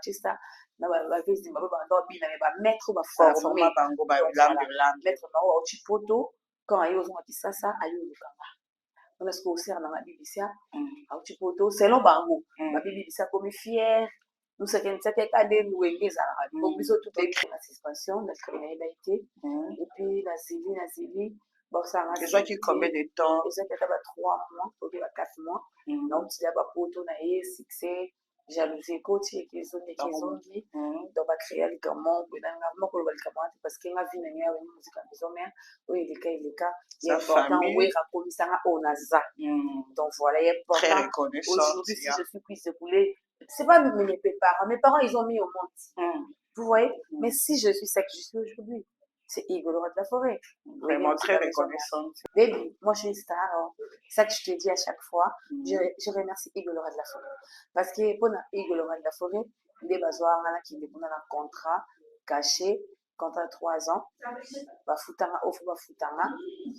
batista na bavesi Zimbabwe bando bina mais ba maître ba formé bango ba lambe maître bango au chipoto quand ayo zonga kisasa ayo lukanga on est ce qu'on sert dans la BBC au chipoto selon bango ba BBC comme fier nous c'est qu'un certain cas de nous ezala donc biso tout est la suspension la criminalité et puis la Zélie bon ça a déjà qui combien de temps déjà que ça 3 mois ou 4 mois donc il y a pas poto na succès jalousie côté qui sont des qui donc va créer le comment pour le comment parce qu'il a vu une musique en maison mère oui il est cas il est important oui raconter ça on a ça donc voilà il est important aujourd'hui si je suis prise de boulet c'est pas mes parents ils ont mis au monde vous voyez mais si je suis ce que je suis aujourd'hui c'est Igor de la Forêt. Vraiment très reconnaissante. Baby, moi je suis une star. C'est ça que je te dis à chaque fois. Je remercie Igor de la Forêt. Parce que pour Igor de la Forêt, il y a besoin qui est un contrat caché, contrat de 3 ans. Offre Bafutanga.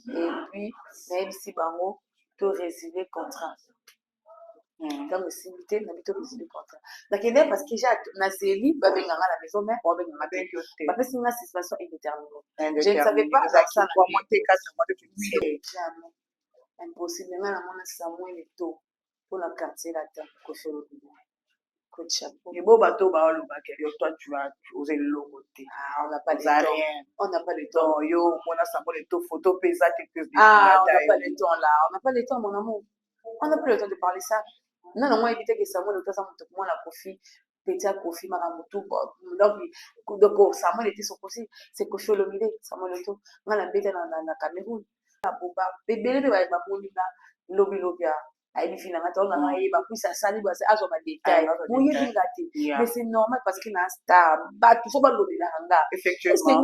Et puis, même si Bango, tu résilier contrat. Dans le simité, on habite au le contrat. Donc, il est parce que j'ai Nazélie, à la maison mère, on va venir ma parce que c'est une situation indéterminée. Je ne savais pas ça. Pour monter 4 mois de plus. Jamais. Impossible. Maintenant, on a Samuel et tout. Pour la quartier là-dedans, qu'on fait le coup de chapeau. Et bon, bateau, toi, tu as osé le logoter. Ah, on n'a pas le temps. On n'a pas le temps. Yo, on a Samuel et tout, photo, pesate, ah, on n'a pas le temps là. On n'a pas le temps, mon amour. On n'a plus le temps de parler ça. Non, non, moi, éviter que Samuel le temps, ça me moi la profit. Petit à Kofi Maramutu, donc Samuel était son aussi, c'est Kofi Olomide, Samuel Leto, on a bête dans Cameroun. Bébé, lobi lobia, aïe, finalement, on a eu plus ça sali, c'est à son détail. Mais c'est normal parce qu'il a un star, tout ça, lobi la hanga. Effectivement.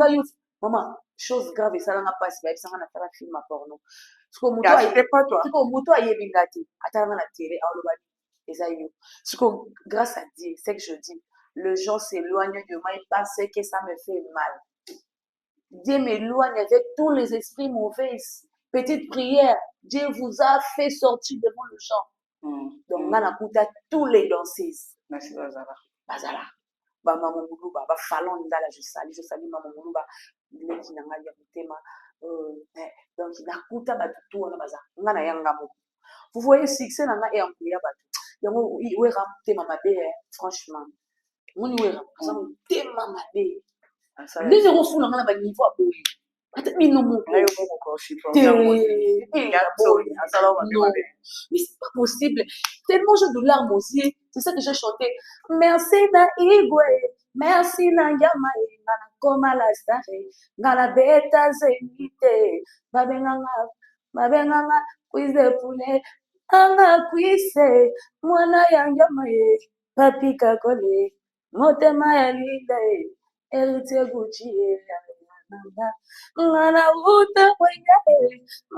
Maman, chose grave, et ça n'a pas passé, ça n'a pas film à porno. Ce qu'on pas toi. Ce qu'on mouton a yébingati, attends la télé, en le ce que grâce à Dieu, c'est que je dis, le gens s'éloigne de moi et pensent que ça me fait mal. Dieu m'éloigne avec tous les esprits mauvais. Petite prière, Dieu vous a fait sortir devant le champ. Donc, on a écouté tous les danseuses. Merci, Bazala. Bazala. Maman Moulouba, Falon Ndala, je salue Maman Moulouba. Il est qui n'a pas écouté. Donc, il a écouté tout le monde. Vous voyez, succès n'a pas été yango iwera motema mabe franchement moni wera aza motema mabe ndenge kofuna nga na baniveau ya boye ata bino moko mais c'est pas possible tellement j'ai de larmes aux yeux c'est ça que j'ai chanté merci na igwe merci na yamae na koma la stare nga la beta zenite babenganga quiz de poulet anga kwise mwana yange maye papi kakole motema ya lile erite gucci ngana uta kwenge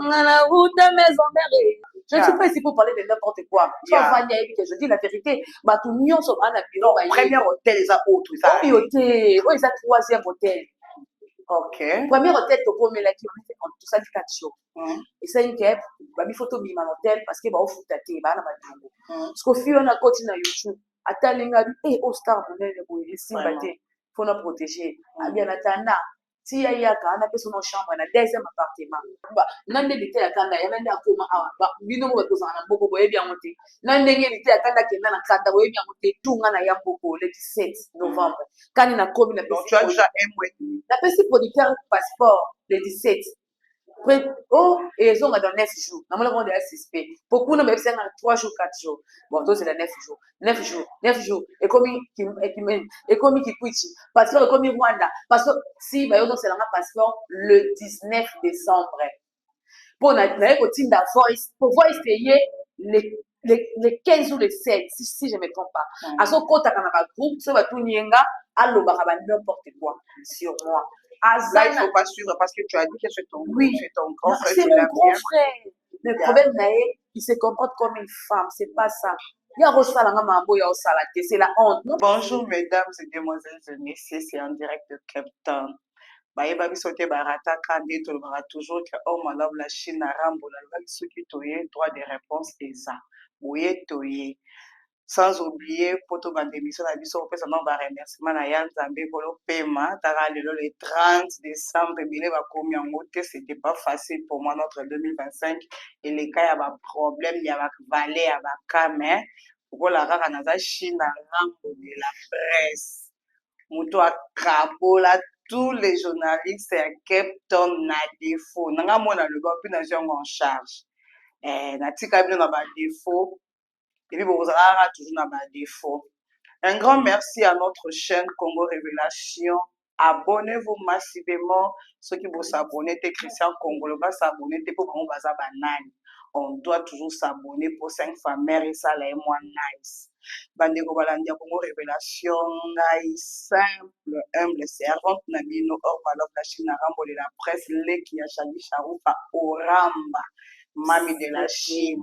ngana uta maison mère je ne suis pas ici pour parler de n'importe quoi je dis la vérité bato nyonso bana biro premier hôtel eza autre hôtel oyo eza 3e hôtel ok premier hôtel tokomelaki tosali 4 jours esalaki ke babi photo bima na hôtel parce que baofuta te baa na batongo soki wana koti na youtube atalinga bi ostar monene boye esimba te mpona protéger abiana tanda ti ya yaka ana peso na chambre na 2e appartement na nde lite yakanda ya na nde akoma awa bino mo bakozala na mboko boyebi yango te na ndenge lite yakanda kenda na kanda boyebi yango te tunga na ya mboko le 17 novembre kani na komi napesi producteur passeport le 17 et ils ont dans 9 jours. Nous avons des suspects. Beaucoup de médecins ont 3 jours, 4 jours. Bon, donc c'est 9 jours. 9 jours. 9 jours. Et comme il quitte. Parce que comme il Rwanda. Parce que si, c'est un passeport le 19 décembre. Pour voice payer le 15 ou le 7, si je ne me trompe pas. À ce compte, dans un groupe, ça va tout nienga, allo baraba n'importe quoi sur moi. Là, il ne faut pas suivre parce que tu as dit que c'est ton, grand frère. C'est mon grand frère. Le problème, il se comporte comme une femme. C'est pas ça. C'est la honte. Bonjour, mesdames et demoiselles et messieurs. C'est en direct de Cape Town. Bayeba bisote barata kandi tolobara toujours que homme malade la Chine rambo la loi qui toye droit de réponse et ça. Boye toye. Sans oublier, poto bandémission na biso, opesa non ba remerciement na ya Nzambe kolo pema, tara lelo le 30 décembre, bile ba komi en moté, c'était pas facile pour moi notre 2025, et les cas ya ba problème, ya ba valet, ya ba kame, pokola kaka naza Chine na ngambo de la presse. Muto akabola tous les journalistes ya Cape Town na défaut. Nanga mona le ba puis na jongo en charge. Natika bino na ba défaut. Et puis, vous aurez toujours dans ma défaut. Un grand merci à notre chaîne Congo Révélation. Abonnez-vous massivement. Ceux qui vont s'abonner, c'est Christian Congo, va s'abonner, c'est pour qu'on va s'abonner. On doit toujours s'abonner pour 5 familles et ça, là, et moi, nice. Bandeko Balandia Congo Révélation, nice, simple, humble, servante, Nabino, or, Balov, la Chine, Rambo de la presse, Leki, Yachali, Charoupa, Oramba, Mami de la Chine.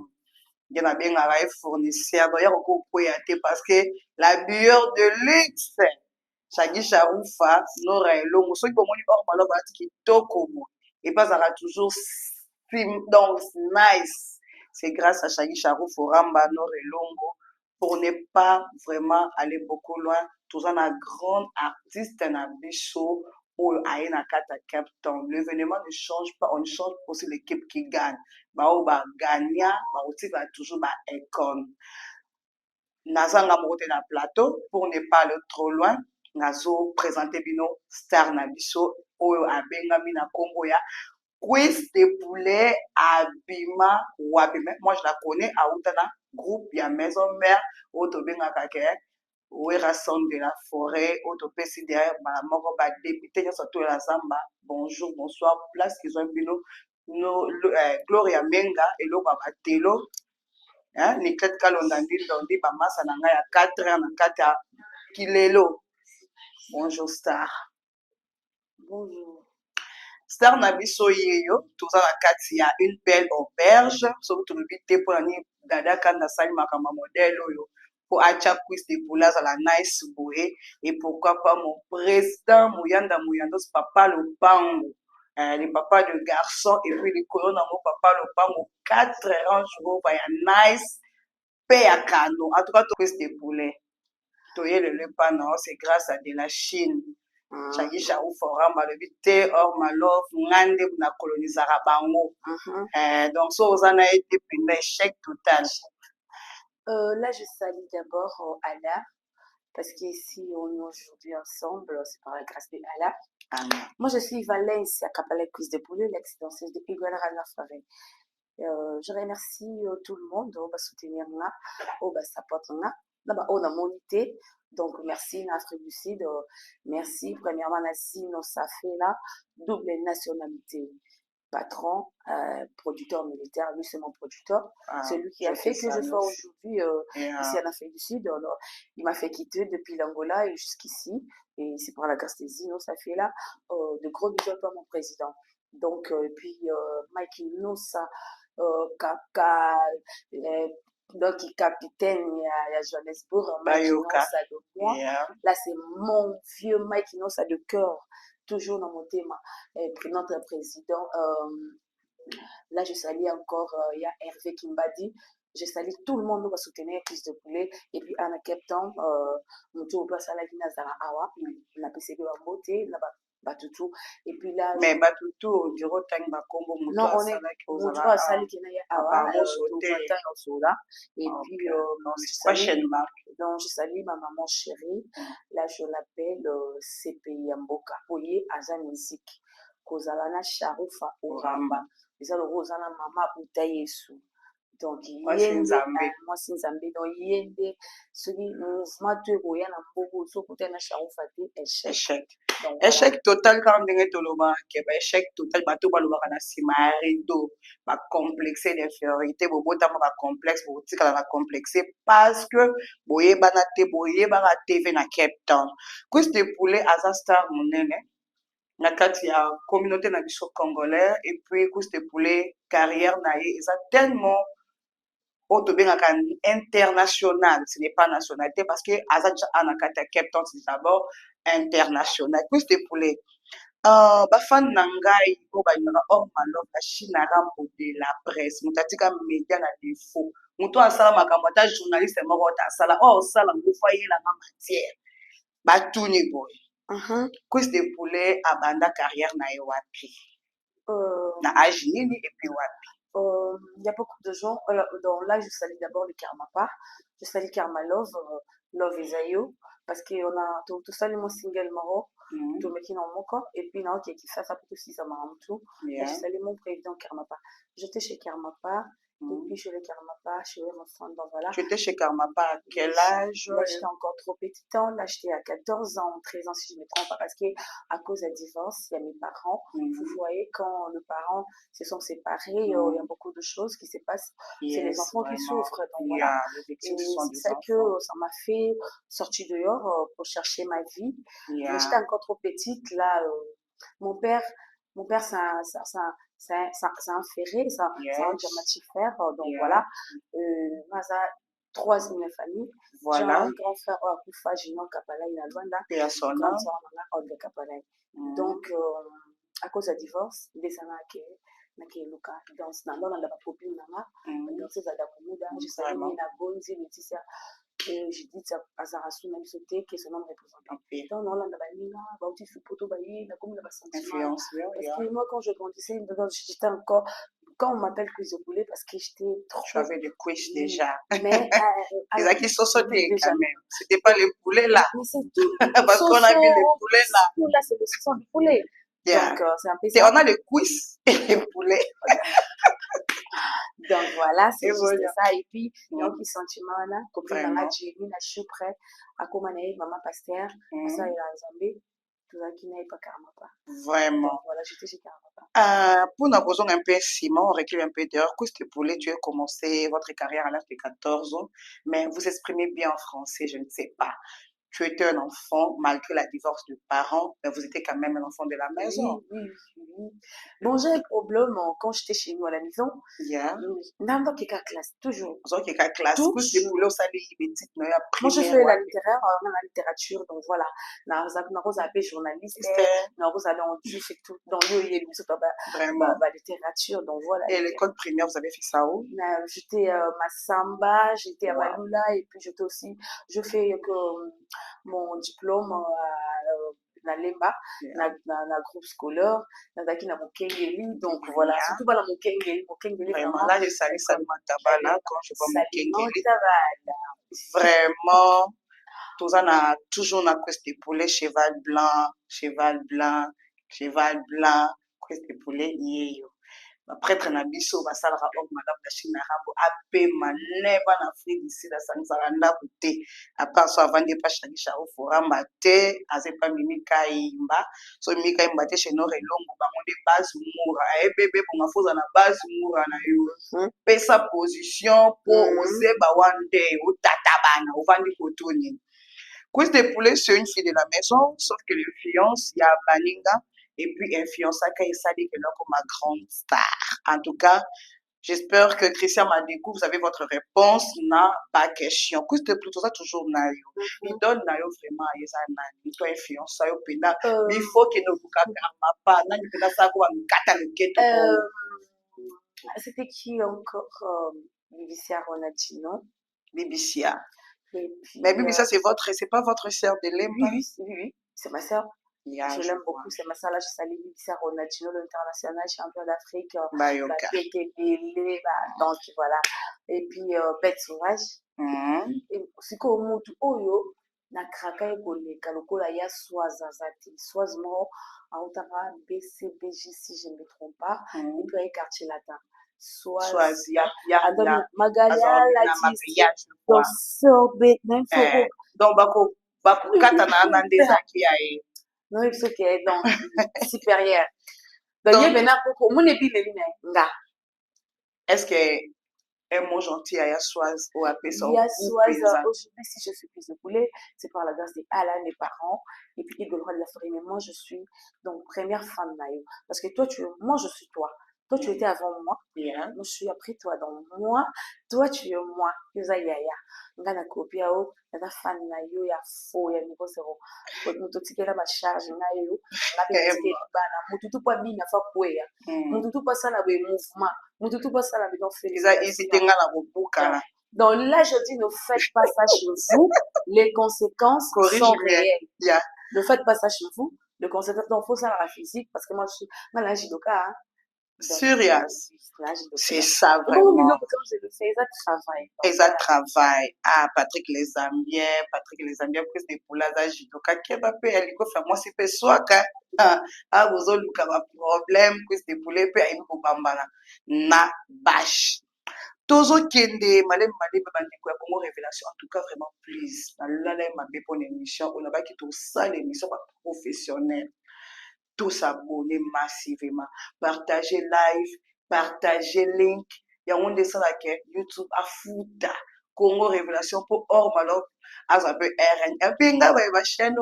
Je na bengaka ye fournisseur donc ya kokokwea te parce que la bueur de luxe Shagi Charoufa nora elongo soki bomoni or maloba ati kitoko bo epe azalaka toujours donc nice. C'est grâce à Shagi Charouf oramba nora elongo pour ne pas vraiment aller beaucoup loin toza na grande artiste na biso oyo aye na kati ya Cape Town. L'événement ne change pas, on ne change pas aussi l'équipe qui gagne. Bao ba gagnant, bao tika toujours ba icône. Nazanga mokote na plateau pour ne pas aller trop loin. Nazo présenter bino star na biso oyo abengami na kombo ya Cuisse de poulet Abima Wabima. Moi je la connais à Outana groupe ya maison mère oto benga kake Ouera son de la forêt, autopsie derrière Malamoko, député, surtout la Zamba. Bonjour, bonsoir, place qu'ils ont bino, Gloria Menga, et l'eau Babatelo, Niket Kalondandil, Dondi, Bamasa Nanga, à 4 ans, 4 Kilelo. Bonjour, star. Bonjour. Star Nabiso Yeyo, tout ça, la 4, il y a une belle auberge, surtout le but pour aller Dada Kanda Sali Makama modèle, pour Acha Cuisse de poulet à la nice boé et pourquoi pas mon président Mouyanda Mouyanda papa le pango les papas de garçons et puis les colons dans mon papa le pango 4 rangs jours ya nice paix à cano en tout cas Cuisse de poulet toye le pan c'est grâce à de la Chine Chagi Chaou Foramba le but or malov ngande na colonisera bango donc ça aux en a été un échec total. Là, je salue d'abord Allah, parce qu'ici, on est aujourd'hui ensemble, c'est par la grâce de Allah. Amen. Moi, je suis Valence, à Capalais Cuisse de Poulet, l'ex-danseuse de Iguala Rana Faré. Je remercie tout le monde, on va soutenir là, on va supporter là. Là-bas, on a monité. Donc, merci, l'Afrique du Sud. Merci, premièrement, Nassino, ça fait là, double nationalité. Patron, producteur militaire, lui c'est mon producteur, celui qui a fait que je sois aujourd'hui ici en Afrique du Sud. Alors, il m'a fait quitter depuis l'Angola et jusqu'ici, et c'est par la grâce des Zino, ça fait là de gros bisous pour mon président. Donc, et puis Mike Inosa, Kaka, donc capitaine à Johannesburg, Mike Inosa de moi. Là, c'est mon vieux Mike Inosa de cœur. Toujours dans mon thème, notre président. Là, je salue encore, il y a Hervé qui m'a dit, je salue tout le monde qui va soutenir Cuisse de poulet. Et puis, Anna Captain, mon tour au place à la vie, Nazara Awa, on a PCB en beauté, Batutu. Et puis là. Mais Batutu, au bureau, Tang Bakombo, non, on est au bureau à Sali qui n'a Awa, et puis, donc, je salue ma maman chérie. Là, je l'appelle CPI Mboka. Oye, Aza Musique. Kozalana Charoufa Oramba. Les autres, Rosana Mama Boutayesu. Donc, moi, c'est Nzambe. Donc, Yende, celui mouvement de Goya, na Bobo, so côté na Charoufa, échec. Échec total quand on est toloba, échec total, bateau baloba na simarido, ba complexé d'infériorité, bobo tama ba complexe, bobo tika la complexé parce que boye banate boye ba TV na Cape Town. Cuisse de poulet Aza star monene. Na kati ya communauté na biso congolais et puis Cuisse de poulet carrière na ye eza tellement international, ce n'est pas nationalité parce que Azacha Anakata Cape Town c'est d'abord international. Cuisse de poulet. Bafan nangai ko ba yona or malo la Chine rambo de la presse. Mutatika média na défaut. moto asala makambo ata journaliste moko asala oyo osala ngo fo ayelanga matière batuni boye cuisse de poulet abanda carrière na ye wapi na âge nini epi wapi? Il y a beaucoup de gens. Donc là, je salue d'abord le Karmapa. Je salue Karma Love, Love Isayo, parce qu'on a tout ça, mon single moro, tout le qui dans mon corps, et puis non, qui fait ça pour aussi ça m'a tout. Je salue mon président Karmapa. J'étais chez Karmapa. Et puis chez le Karmapa, chez eux, donc voilà. Tu étais chez Karmapa à quel âge? Là, j'étais encore trop petit temps. Là, j'étais à 14 ans, 13 ans, si je ne me trompe pas, parce qu'à cause d'un divorce, il y a mes parents. Vous voyez, quand les parents se sont séparés, il y a beaucoup de choses qui se passent. C'est les enfants qui souffrent. Donc voilà. Et c'est ça que ça m'a fait sortir dehors pour chercher ma vie. Mais j'étais encore trop petite. Là, mon père, c'est un ferré, c'est un diamatifère. Donc voilà. Trois de ma famille. J'ai un grand frère Akufa, Junior Kapala, il a Luanda. Et à son nom. Olga Kapala. Donc, à cause du divorce, il est allé à Luka. Dans la copine, dans ses adakoumuda, je savais qu'il y a Bonzi, Laetitia. Et je dis à Zarasu, même sauté, qui est son nom représentant. Dans l'Olanda, il y a poto, il y a comme le sentiment. Parce que moi, quand je grandissais, j'étais encore. Quand on m'appelle cuisse de poulet, parce que j'étais trop. Tu avais des couches déjà. Mais. Les acquis sont sautés quand même. C'était pas les poulets là. Mais c'est tout. Parce qu'on a vu les poulets là. Là, c'est le sang du poulet. Yeah. Donc, c'est un peu ça. On a les cuisses et les poulets. Donc, voilà, c'est juste ça. Et puis, donc, il sentiment là, comme dans la Jérémie, là, je suis prêt à commander maman pasteur, ça, il a Zambé. Tout ça qui n'est pas Karmapa. Vraiment. Donc, voilà, j'étais chez Karmapa. Pour nous poser un peu, Simon, on recule un peu dehors. Cuisse de poulet, tu as commencé votre carrière à l'âge de 14 ans, mais vous exprimez bien en français, je ne sais pas. Tu étais un enfant, malgré la divorce de parents, mais vous étiez quand même un enfant de la maison. Oui. Bon, j'ai un problème quand j'étais chez nous à la maison. N'importe quelle classe, toujours. Quelle classe? Moi, je fais la littéraire, la littérature, donc voilà. Nous avons journaliste, nous avons juste tout. Donc, vraiment. La littérature, donc voilà. Et l'école primaire, vous avez fait ça où? J'étais à Massamba, j'étais à Malula, et puis j'étais aussi, je fais mon diplôme na lemba na groupe scolaire nazalaki na mokengeli donc voilà surtout bana mokengeli vraiment là je salue Salma Tabala quand je vois mokengeli vraiment toujours na cuisse de poulet cheval blanc cuisse de poulet yeyo prêtre na biso basalaka oyo malamu na chine na rambo apema neba na afrique du sud asangisaka ndako te apart so avandi epashi na gisha oforamba te aza epa mimi kayimba so mimi kayimba te chenor elongo bango nde base mura ayebebe bonga foza na base mura na yo pesa position po ozeba wande otata bana ovandi koto nini. Cuisse de poulet c'est une fille de la maison sauf que l'influence ya baninga et puis influence à Kaïsali comme ma grande star. En tout cas, j'espère que Christian Madékou, vous avez votre réponse. N'a pas question. Qu'est-ce que plutôt ça toujours nayo? Il donne nayo vraiment à Yezana. Il doit influence ça au pénal. Il faut que nous vous pas. N'a pas pénal ça quoi? C'était qui encore? Bibicia Ronaldinho. Bibicia. Mais Bibicia c'est pas votre sœur de Lemba? Oui, c'est ma sœur. Je l'aime beaucoup, c'est ma sœur là, je salue Bibicia Ronaldinho, l'international champion d'Afrique, donc voilà. Et puis Bête Sauvage. Et aussi comme Moutou Oyo, na kraka ekoleka lokola ya Swaz azati. Swaz mort à Ottawa, BCBJ si je ne me trompe pas, et puis avec quartier latin. Swaz, Magalia, la donc sorbet, même faux. Donc bako kata na andezaki ya e. Non, il faut qu'il est donc supérieur. Donc, il y a maintenant pour mon épile, nga. Est-ce que un mot gentil à Yassoise ou à Pesson? Yassoise, aujourd'hui, si je suis plus poulet, c'est par la grâce de Allah, mes parents, et puis de droit de la forêt. Mais moi, je suis donc première fan de Nayo. Parce que toi, moi, je suis toi. Toi, tu étais avant moi. Yeah. Moi, je suis après toi. Donc, moi, toi, tu es moi. Yoza yaya. Nga na copie ao, na fan na yo ya faux ya niveau zéro. Mutu tikela ma charge na yo. Nga pe tikela bana. Mutu tu pa bina fa kweya. Mutu tu pa sala be mouvement. Mutu tu pa sala be donc Ils étaient là au bout, là. Donc là, je dis, ne faites pas ça chez vous. Les conséquences sont réelles. Yeah. Ne faites pas ça chez vous. Les conséquences, donc, faut ça à la physique, parce que moi, je suis, moi, là, judoka, hein. Serious. C'est ça, vraiment. vraiment. Comme je le fais, ça travaille. Et ça travaille. Ah, Patrick les Zambiens, plus des poulas à judoka, qui va payer, il faut faire moi, c'est fait soit, ah, vous avez un problème, plus des poulets, puis il faut bambana. Na, bâche. Tozo Kende, Malem Malem Bandeko, Congo Révélation, en tout cas, vraiment, please. Là, ma bonne émission, on a pas quitté ça, l'émission professionnelle. Tous s'abonner massivement. Partagez live, partagez link. Il y a un dessin là YouTube à fouta. Congo Révélation pour hors malheur. Un peu RN. Et puis, il y a ma chaîne,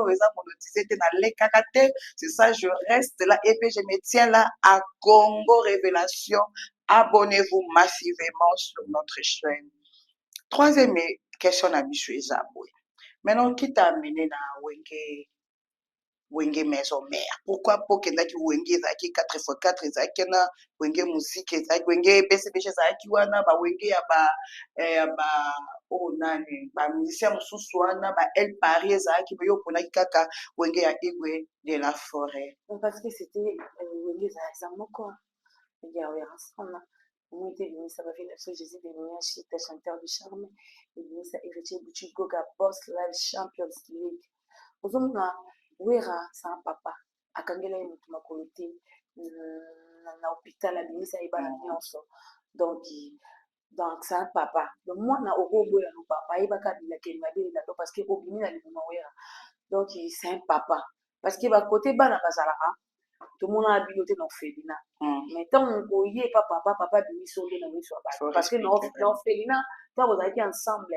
c'est ça, je reste là et puis je me tiens là à Congo Révélation. Abonnez-vous massivement sur notre chaîne. Troisième question à Michou Zaboué. Maintenant, qui t'a amené dans Wenge maison mère? Pourquoi pour que tu Wenge zaki 4x4 zaki na Wenge musique zaki Wenge BCBG zaki wana ba Wenge ya ba oh nani ba musicien mususu wana ba El Paris zaki yo pona kaka Wenge ya Igwe de la Forêt? Parce que c'était Wenge za moko. Il y a ensemble. On était venu, ça va faire la chose, Jésus venu, Chita, chanteur du charme. Il venu, ça héritier Bouchi Goga, Boss Live Champions League. Ozomuna, Wera, c'est un papa. Akangela est notre makolité. Na hôpital, à ça y va la nyonso. Donc, c'est un papa. Donc, moi, na ogobo ya no papa. Il va kabila kelmabi la parce que obini na limo Wera. Donc, c'est un papa. Parce que, bah, côté bana bazalaka. Tout le monde a habilité dans Félina. Mais tant qu'on y est, papa, lui, sauvé dans le parce que dans Félina, quand vous avez ensemble,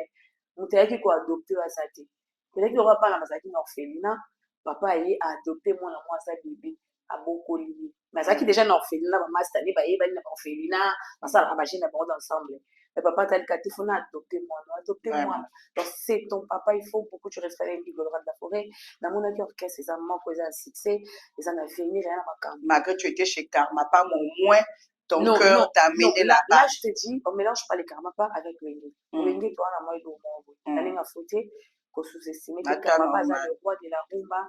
vous avez quoi adopter à sa tête. Peut-être qu'il n'y aura pas la massacre dans Félina, papa a adopté moi sa bébé à beaucoup de lieux. Mais ça qui déjà dans Félina, maman, c'est allé, il va y avoir Félina, ça la machine à bord ensemble. Mais papa, t'as le cas, il faut adopter moi. Donc, c'est ton papa, il faut beaucoup tu restes avec Igor de la Forêt. Dans mon accord, c'est ça, moi, pour un succès, ils en ont fini, rien à Karma. Malgré tu étais chez Karma, pas au moins ton cœur t'a amené là-bas. Là, je te dis, on mélange pas les Karma pas avec Wenge. Wenge, toi, la moi, il doit aller à fauter, qu'on sous-estime que Karma pas le roi de la rumba.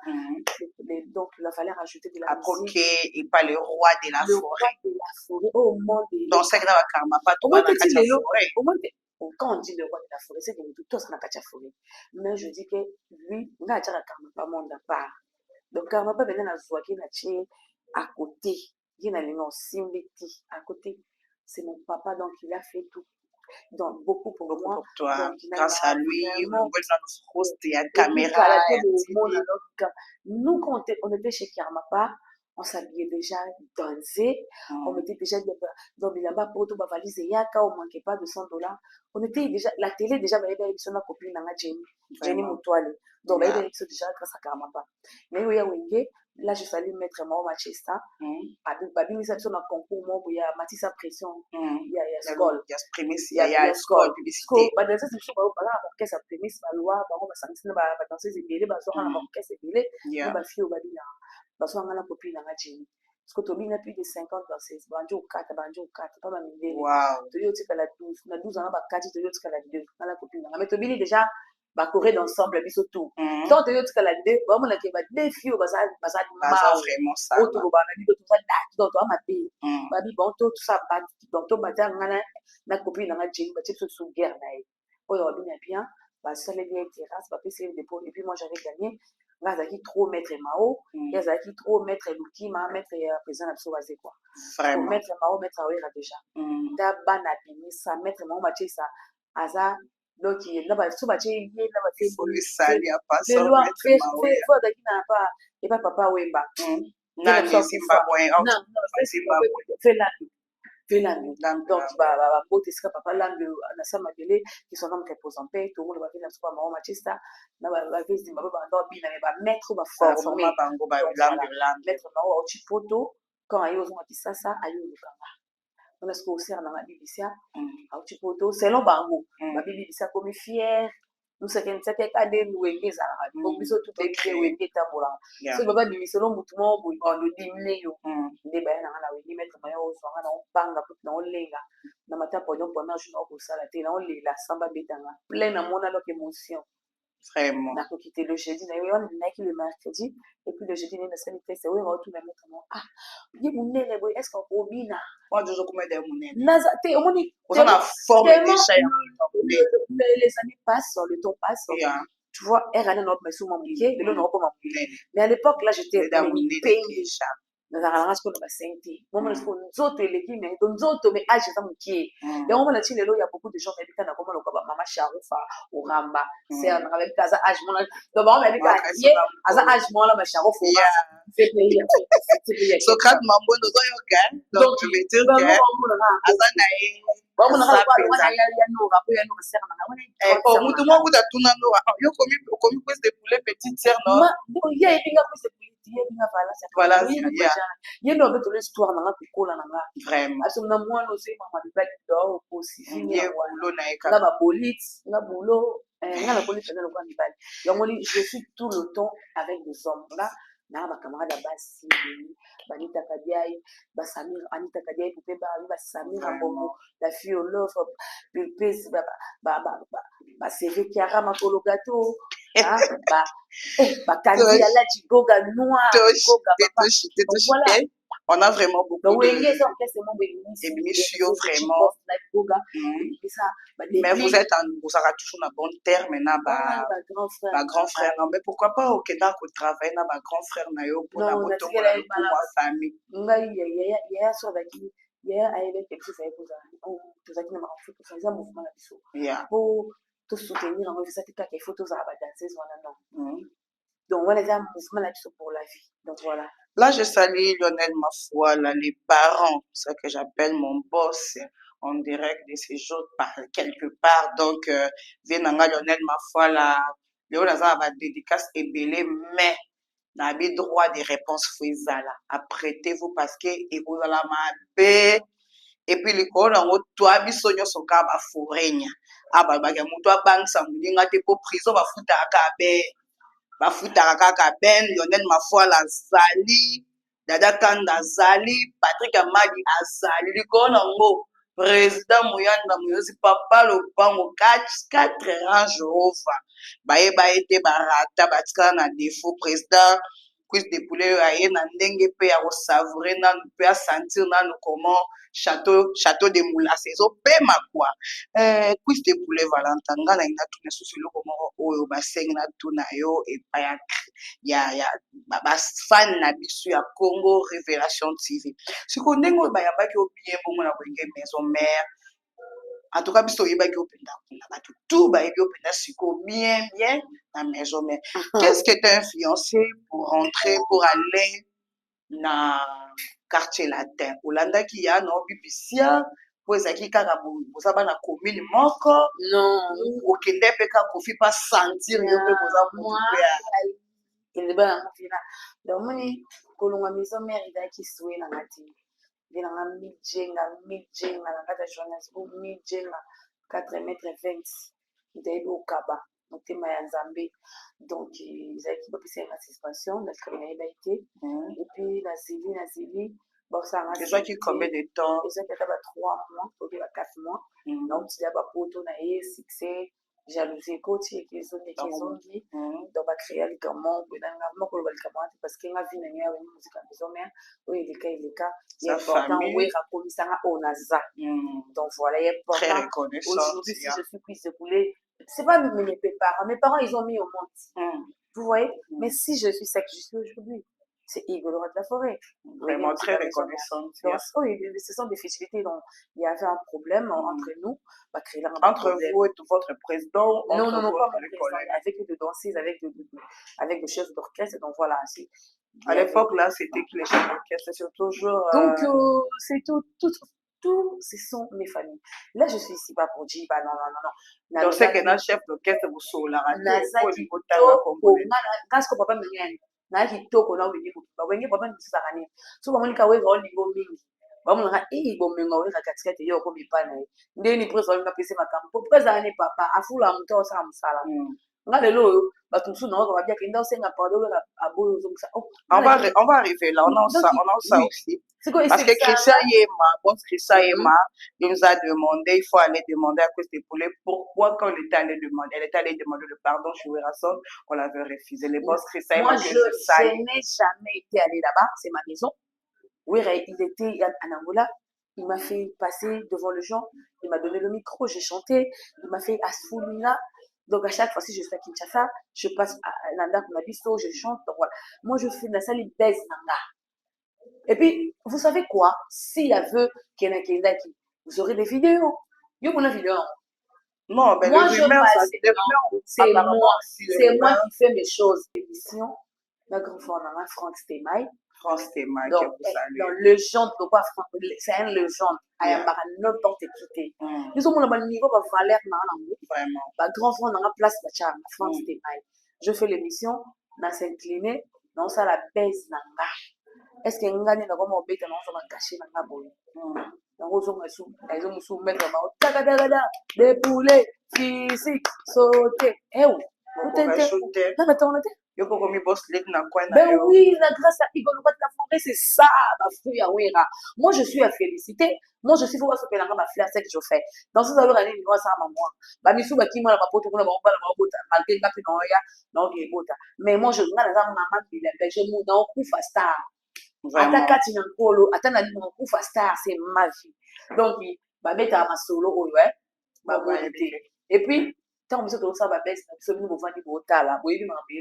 Donc, il fallait rajouter de la musique. Ok, et pas le roi de la forêt. Le roi de la forêt, au monde. Donc, c'est grave Karma pas toi, dans la forêt. Quand on dit le roi de la forêt, c'est que nous tous dans la forêt. Mais je dis que lui, il n'a pas Karma monde à part. Donc, Karma pas venir à Zouaki, à côté. Il y a un Simbeti à côté. C'est mon papa, donc il a fait tout. Donc, beaucoup pour moi. Pour toi. Donc, grâce à lui, il y a caméra. Nous, quand on était chez Karmapa, on s'habillait déjà dansé. On mettait déjà dans les là-bas pour tout valise et yaka, on manquait pas de $100. On était déjà, la télé déjà, il y avait une copine, Jenny Moutouale. Donc, il y avait déjà grâce à Karmapa. Mais oui, là, je fallu mettre moi au Manchester. Babi, nous sommes en concours, il y a Matissa Pression, il y a Skol. Il y a Skol, publicité. Dans ces choses, on va orchestre à prémisse, on va danser, on va danser, on va orchestre, on va fier au Babi, on va la copine, on va Jenny. Parce que tu as plus de 50 danseuses, banjo 4, pas ma mille. Wow. Tu as 12, on a 12 ans, 4, tu as 2, on a la copine. Mais tu as déjà corée d'ensemble, puis surtout. Donc, tu as la 2, on a des filles, on va vraiment ça. Donc, tu as ma pays. Babi, bon, tout ça, donc, tu as ma copine, on a Jenny, tu as sous guerre. Oh, il y a bien, ça les vieilles terrasses, et puis moi, j'avais gagné. Là, ça qui trop mettre Mao, et ça qui trop mettre Lukima, mettre président Absolument quoi. Vraiment. Mettre Mao, mettre Awera déjà. D'abord, ça mettre Mao, matcher ça. Asa, donc il y a pas sous-matcher, il y a pas fait. Il faut le salir, pas ça. Le loin, fait, et pas papa Wemba. Non, Zimbabwe, non, fait là. Donc, papa langue na sama bele qui sont comme repose en paix tout le monde va venir sur ma Manchester na va vise Zimbabwe ba ndo bina ba mettre ba former bango ba langue mettre na o chipoto quand ayo zo matisa ça ayo lukanga on a ce qu'on sert dans la Bibisia, tu peux selon Bango, la Bibisia comme fier. Nous c'est qu'un certain cas de nous et ça donc biso tout est bien ou est tabola so baba bi selon mutumo bu on le dimine yo de ba na la we mettre mayo so na on panga put na olenga na mata po donc pendant jour ko sala te na on la samba betanga plein na mona donc émotion vraiment na ko quitter le jeudi na yo na ki le mercredi et puis le jeudi na ça ni test oui retour na mettre ah ye munene boy est-ce qu'on obina moi je comment des munene naza te omoni on a forme déjà les années passent, le temps passe. Tu vois, elle a notre maison mamouké, le nom comme mamouké. Mais à l'époque, là, j'étais déjà. Dans la race qu'on a senti. Moi, je suis autres les qui mais dans autres mais âge ça mouké. Et on va là il y a beaucoup de gens qui habitent dans comme le maman Charoufa ou Ramba. C'est un avec casa âge mon. Donc on va dire que à âge mon là ma Charoufa. C'est pays. Socrate mambo no yoka. Donc je vais dire que azanae mutu moko utatuna no yo komi pese de poulet petite sœur non ya ebinga pese de poulet ya ebinga voilà ye no beto l'histoire nanga kokola nanga vraiment aso na mwana ose mama bibali do aussi ye boulot na eka nga ba bolit nga boulot nga la bolit na lokwa mibali yango je suis tout le temps avec des hommes là na ba camarade basi Banita Kadiaï, Basamir, Anita Kadiaï, Poupé Bari, Basamir, Ambongo, la fille au love, Pépé, CV Kiara, Makolo Gâteau, Kandi, Ala, Chigoga, Noir, voilà. On a vraiment beaucoup de... Et mais vous êtes vous aurez toujours un bon terme maintenant ma grand frère non mais pourquoi pas au Kenya au travail na ma grand frère na yo pour la moto pour ma famille pour soutenir en fait ça que photos à danser donc voilà c'est un mouvement là pour la vie donc voilà. Là, je salue Lionel Mafoua, là, les parents, ce que j'appelle mon boss, en direct de ces jours, quelque part. Donc, Vienanga Lionel Mafoua, là, Léo Lazare va dédicace et belé, mais, n'avez droit des réponses là. Apprêtez-vous parce que, et vous allez m'appeler. Et puis, les cours, en haut, toi, bisogno, son cas, va fourrer. Ah, bah, moutoua, bang, ça, moulinga, t'es pour prison, va foutre à cabé. Bafutaka kaka Ben Lionel Mafoua azali Dada Kanda azali Patrick Amadi azali likolo nango président Moyanda Moyosi papa lopango 4 range Jehova bayeba ete barata batikala na défaut président cuisse de poulet aye na ndenge pe ya kosavourer nanu pe asentir nanu comment château de Moulasse ezopema kwa cuisse de poulet Valentin nga na ina tuna susu eloko moko oyo basengi na tuna yo epai ya bafan na biso ya Congo Révélation TV sikoyo ndenge oyo bayambaki obien bongo na koyenge maison mère en tout cas biso oyebaki openda kuna bato tout bayebi openda sikoyo bien na maison mère qu'est-ce que t'as influencé pour rentrer pour aller na quartier latin olandaki ya na obibisia po ezalaki kaka boza bana commune moko okende mpe kaka kofi mpa sentir yo mpe boza mutu mpe ya domoni kolonga maison mère ezalaki sue nanga te nde nanga mijenga na kati ya johannesburg mijenga 4m20 ndeyebi okaba motema ya nzambe donc ezalaki bapesa yanga suspension nasikali nayeba ete epuis nazili ezwaki combien de temps ezwaki ata ba 3 mois oke ba 4 mois nautila bapoto na ye succès jalousie ekoti ekezongi donc bacréa likambo boyenanga mokoloba likambo ate parce que nga vi na ngai aweni muzika ya maison mère oyo eleka ya important oyo akomisanga oyo naza donc voilà ya important aujourd'hui si je suis cuisse de poulet c'est pas mes parents ils ont mis au monde vous voyez mais si je suis ça que je suis aujourd'hui c'est Igor de la forêt. Vraiment très reconnaissante. Ce sont des facilités. Donc, il y avait un problème entre nous. Entre vous et votre président non, pas mon président. Avec des danseuses, avec des chefs d'orchestre. Donc, voilà. À l'époque, là, c'était qui les chefs d'orchestre? C'est toujours... Donc, c'est tout, ce sont mes familles. Là, je suis ici pas pour dire, non. Donc, c'est que notre chef d'orchestre, vous saurez la na kitoko na wenye papa nisaka nini so bamoni ka weza olingo mingi bamonaka bomenga oyeka katikati yo okomi pana ye ndeni presa olinga pese makambo po presa ane papa afula moto osala mosala nga lelo oyo bato mosusu naoka babiaka enda osenga pardon oyeka aboyi ozongisa on va arriver là, on a ça aussi. Parce que Christian Yema, bon, Christian Yema, il nous a demandé, il faut aller demander à Christy Poulet pourquoi quand elle était allée demander le pardon chez Werason, on l'avait refusé. Les boss Christian Yema, moi je n'ai jamais été allée là-bas, c'est ma maison. Oui, il était en Angola, il m'a fait passer devant le gens, il m'a donné le micro, j'ai chanté, il m'a fait Asfoulina. Donc à chaque fois, si je suis à Kinshasa, je passe à Nanda Kunabiso, je chante. Donc voilà. Moi, je fais la salle baise Nanda. Et puis, vous savez quoi? S'il y avait Kena qui, vous aurez des vidéos. Yo, mon vidéo. Non, mais moi, c'est moi qui fais mes choses. Émission, la grande fois, on a Franck Stemay. France Théma, donc, légende, c'est un légende. Il y a n'importe qui. Nous sommes au niveau de valeur, vraiment. Grand frère dans la place de France Théma. Je fais l'émission, dans s'incliner, dans ça la baisse nanga. Est-ce que nous gagnons comme on bête, on va cacher nanga boy. Donc, ils ont soumettre des poulets, physique, sauter. Eh oui. Ben oui, la grâce à Igor la forêt, c'est ça, ma fille Awera. Moi, je suis à féliciter. Moi, je suis pour ce que ma fille ce que je fais. Dans ce saveur, elle est ça à moi. Bah, mais souvent, qui m'a pas pour la malgré la plus non, mais moi, je regarde la maman qui l'a fait. Je me donne coup star. Attaque Katina Polo, attends, mon coup star, c'est ma vie. Donc, bah, mettre à ma solo, ouais. Bah, et puis, tant que ça va baisser, ça nous va dire au tala, oui, m'en c'est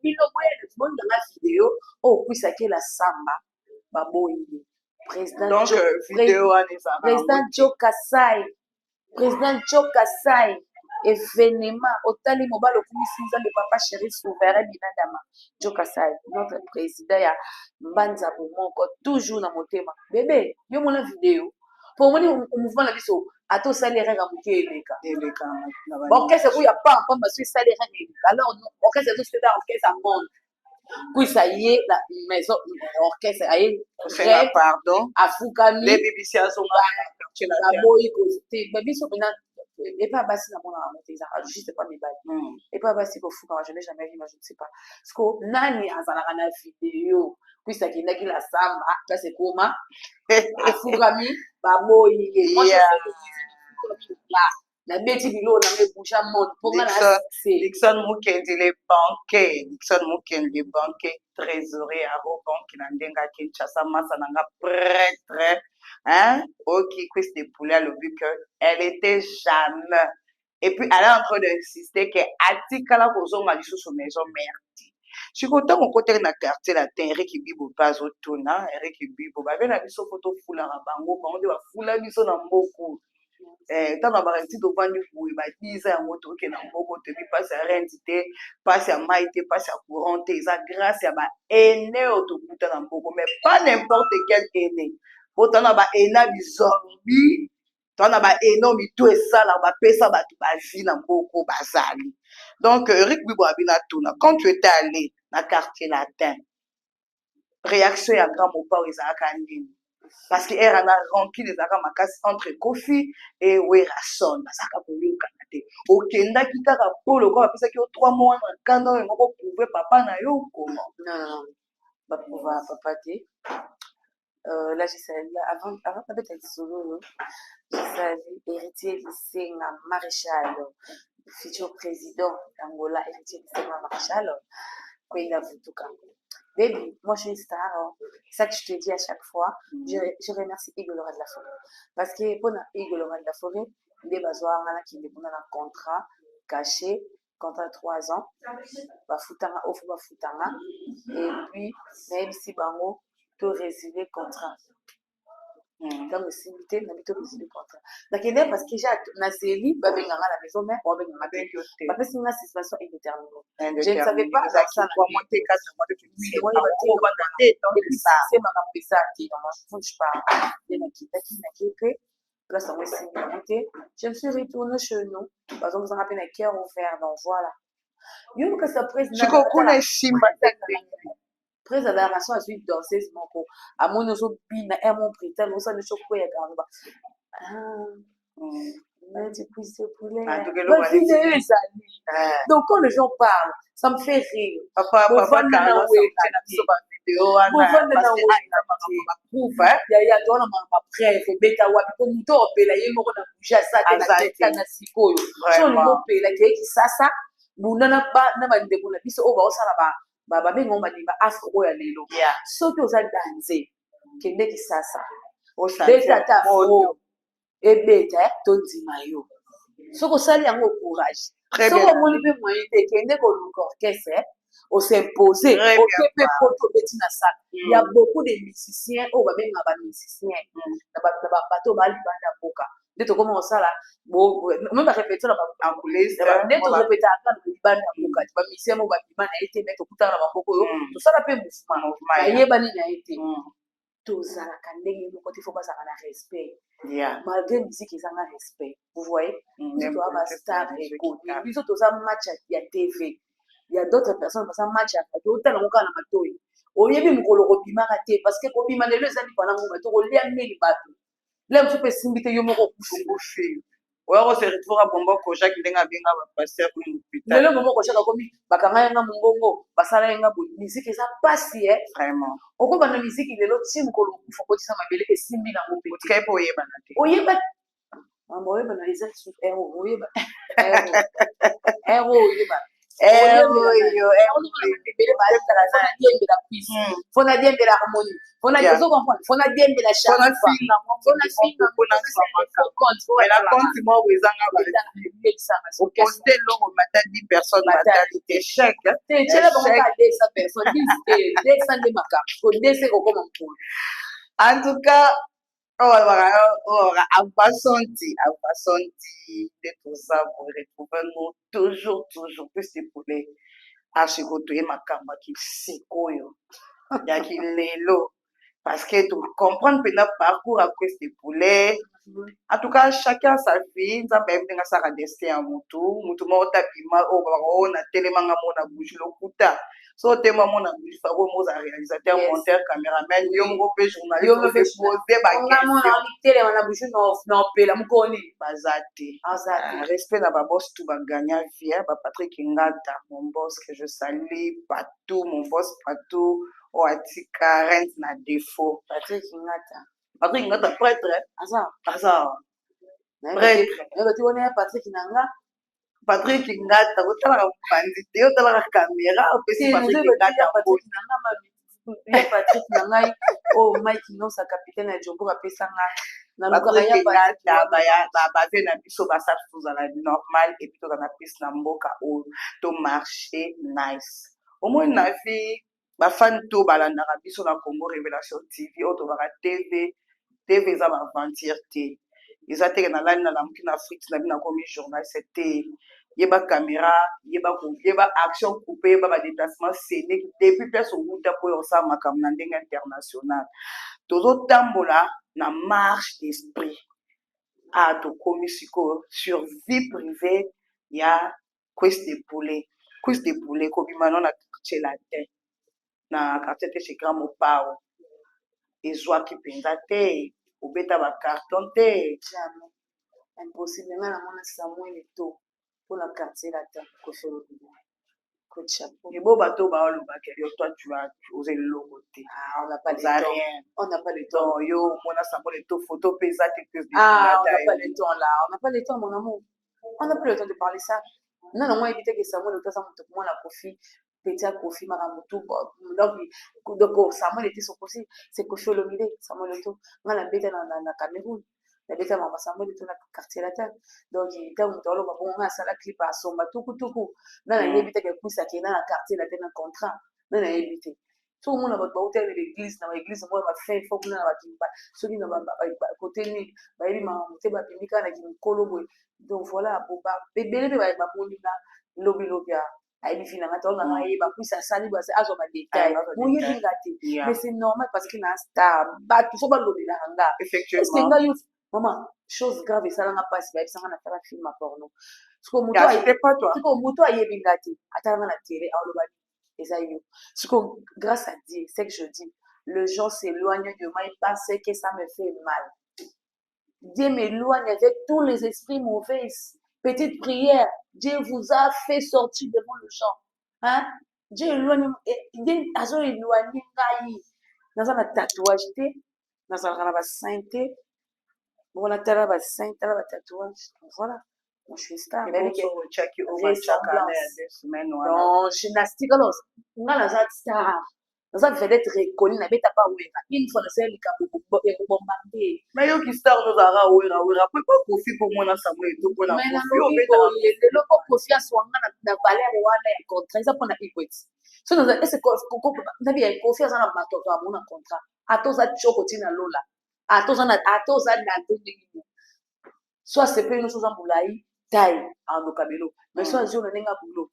mille moyens de la vidéo, oh, puis ça qui la samba, bah, président. Donc, vidéo à président Joe Kassai, événement, au tali mobile, au commissaire de papa chéri souverain, Binadama, Joe Kassai, notre président, ya Mbanza Boumoko, toujours dans mon thème. Bébé, yo mon vidéo. Pour moi, au mouvement la biso, à tout ça les règles à bouquer les cas. Bon, qu'est-ce que vous y a pas encore parce que ça les règles. Alors, orchestre tout ce que orchestre à monde. Puis ça y est, la maison orchestre aïe. Pardon. À Foukami. Les BBC à son la boy côté. Baby so maintenant et pas bassi dans mon monter ça. Juste pas mes balles. Et pas bassi ko Fouka, je n'ai jamais vu, mais je ne sais pas. Parce que nani azalaka na vidéo. Puis ça qui n'a qui la samba, ça c'est comment? À Foukami, baboy. Moi je sais là. La bêtise bilo na me boucha monde pour moi là c'est Dixon Mukendi les banquiers trésorier à Robon qui n'a ndenga Kinshasa massa nanga prêtre hein ok Christy Poulet le but que elle était jamais et puis elle est en train d'insister que atikala kozonga lisusu maison mère sikoyo mon côté na quartier latin Eric Bibo bazo tuna Eric Bibo babe na biso photo fula bango bango de bafula biso na mboko ntango bakati tovandi boye badiza yango toke na mboko toyebi mpasi ya rendi te mpasi ya mai te mpasi ya courant te eza grâce ya baene oyo tokuta na mboko mais pas n'importe quel ene po tana baena bizorbi tana baena mitu esala bapesa bato bavi na mboko bazali donc Rick Bibo abina tuna quand tu étais allé na quartier latin réaction ya grand mopao ezalaka nini parce que elle en a rempli des aramakasi entre Kofi et Werason basaka koyokana te okendaki kaka polo kwa bapesaki yo 3 mois na kanda oyo ngo prouver papa na yo comment non baprouva papa te là je savais avant peut-être être solo je savais héritier Lisenga Maréchal futur président d'Angola héritier Lisenga Maréchal Kwenda Vutuka. Baby, moi je suis une star. Hein. C'est ça que je te dis à chaque fois. Je remercie Igor Laurent de la Forêt. Parce que pour Igor Laurent de la Forêt, il y a besoin qui est un contrat caché, contrat 3 ans. Va foutanga, offre va foutanga. Et puis, même si bango, tu résilier contrat. Dans le simité, on a mis tout résilier contrat. Donc, il est parce que j'ai na série, bah, ben, à la maison, mais on va ben, à ben, parce que c'est une situation indéterminée. Je ne savais pas ça. Ça, moi, monter 4 mois de plus. C'est moi, il va tenter. Donc, c'est ma campessa qui, non, je ne sais pas. Il y a qui n'a quitté. Là, ça m'a signifié. Je me suis retournée chez nous. Par exemple, vous en rappelez un cœur ouvert. Donc, voilà. Il y a une surprise. Je comprends les Simba. après la narration à suite danseuse moko amoni ozobina mon brital osala choco ya gamba mais tu puisses poulet ma vidéo ezali donc quand les gens parlent ça me fait rire papa Carlos na biso ba vidéo wana parce que aina ba prouve ya tona ma bref beta wapi ko muto opela ye moko na bouger ça te na teta na sikoyo so ni mopela ke kisasa bunda na bandeko na biso oyo baosala babengo bandima afro oyo ya lelo soki oza danse kende kisasa beta ta afro ebeta tondima yo soki osali yango courage soki omoni mpe moyen te kende koluka orchestre os'impose oke mpe poto obeti na sala ya beaucoup de musiciens oyo babengaka bamusicien na bato balibanda mboka nde tokoma kosala me barepétition nde torepetaka na libanda mboka ti bamusicien mo babima na ye te me tokutaka na bamboko oyo tosala mpe mouvement bayebani na ye te tozalaka ndenge moko te fo bazalaka na respect malgré musique ezanga respect vous voyez biso toza bastar reconnu biso toza match ya tv ya d'autres personnes baza match ya radio otala ngo kaka na matoi oyebi mokolo kobimaka te parce que kobima lelo eza lipa nango bato kolia meli bato lia mosu mpe esimbi te yo moko okufi oya kose retrouve bombo kojaki ndenge abenga bapaster hôpital lelo bombo kojaki akomi bakanga yanga mongongo basala yanga boye musique eza pasi vraiment okobanda musique lelo ti mokolo okufa kotisa mabele esimbi nango mpe otikai mpe oyebana te oyeba oyebana eza oyeba oyeba fona diembela harmonie fona diembela compte moko ezanga oposte eloko mata 10 personnes batali te chèque tela bango ka 200 personnes 200 nde makambo 200 kokoma mpona en tout cas abasonti nde toza boretrouve nous toujours plus epule asiko toye makambo ya kisikoyo ya kilelo parce que to comprendre mpena parcours ya Christ epule en tout cas chacun sa vie nzambe ayebi ndenge asaka destin ya mutu moko tabima oyo babaka oyo natelemanga mona bougie lokuta so otema mona bougie fako moza réalisateur monteur caméraman yo moko mpe journaliste pose bakelema na bougie na opela mokoni baza te respect na baboss tout bagagna vie bapatrick ngata mon boss que je salue partout mon boss partout oyo atika rent na défaut Patrick Ngata prêtre aza prêtre wana Patrick nanga Patrick Ngata otalaka mopanzi te otalaka caméra opesi Patrick Ngata Patrick na ngai oyo Mike Nosa capitaine ya Jombo bapesanga babe na biso basala tozala normal epuis tozala na pise na mboka oyo to marché nice omoi na vie bafani to balandaka biso na Congo Révélation TV oyo tobaka tv eza baaventure te eza teke nalali nalamuki na afrique na bino nakomi journaliste te yeba caméra yeba action coupe yeba badéplacement scénique depuis place okuta mpo oyo osala makambo na ndenge international tozotambola na marche d'esprit tokomi sikoyo sur vie privée ya Chris Depoulet kobima no na quartier latin na quartier te chez Grand Mopao ezwaki mpenza te obeta bacarton te impossible nga namona Samuel Eto'o mpona quartier latin kosolo ebo bato baolobaka yo toi tu as osé eloko te on n'a pas le temps yo mona Samuel Eto'o photo mpe eza te on n'a pas le temps là on n'a pas le temps mon amour on n'a pas le temps de parler ça non non moi éviter que Samuel Eto'o ça monte pour moi la Kofi petit Kofi maramutu donc Samuel était son Kofi c'est Kofi Olomide Samuel Eto'o nga na beta na Cameroun na beta mama Samuel Eto'o na quartier latin donc ntango moto aloba bongo nga asala clip asomba tukutuku nga nayebi te ke kuisa akenda na quartier latin na contrat nga nayebi te so omona bato bautele l'église na baeglise moko bafin fo kuna na bakimba soki na kote nini bayebi makambo te bapimi kaka na kimikolo boye donc voilà ebele mpe bamoni na lobilobi ayebi fi nanga taolo nanga yeba kuisa asali base azwa badetail moyebi nga te mais c'est normal parce que na star bato so balobelaka nga eske nga yo mama chose grave esalanga mpasi bayebisanga na tala film ya porno siko moto ayebi nga te atalanga na tele alobaki Et ça y est. Ce que, grâce à Dieu, c'est que je dis, le gens s'éloigne de moi et pense que ça me fait mal. Dieu m'éloigne avec tous les esprits mauvais. Petite prière, Dieu vous a fait sortir devant le champ. Hein? Dieu éloigne, Dieu a éloigné dans un tatouage, dans un sainteté. Bon, la terre va sainte, la tatouage. Voilà. Moi, je suis star. Mais non, gymnastique, alors, on a la star. Dans un vedette reconnue, n'a pas ouéra. Une fois, c'est le cas pour bombarder. Mais yo qui star nous a ouéra, peut pas confier pour moi dans sa main et tout pour la mais confier. le loco confiance ou na valeur ou na contrat, ça pour na equity. So dans est-ce que na bien confiance na matoto a mon contrat. Atoza choko tina lola. Atoza na ndingi. Soit c'est pas une chose en boulaï, taille en okabelo. Mais soit je n'enga boulot.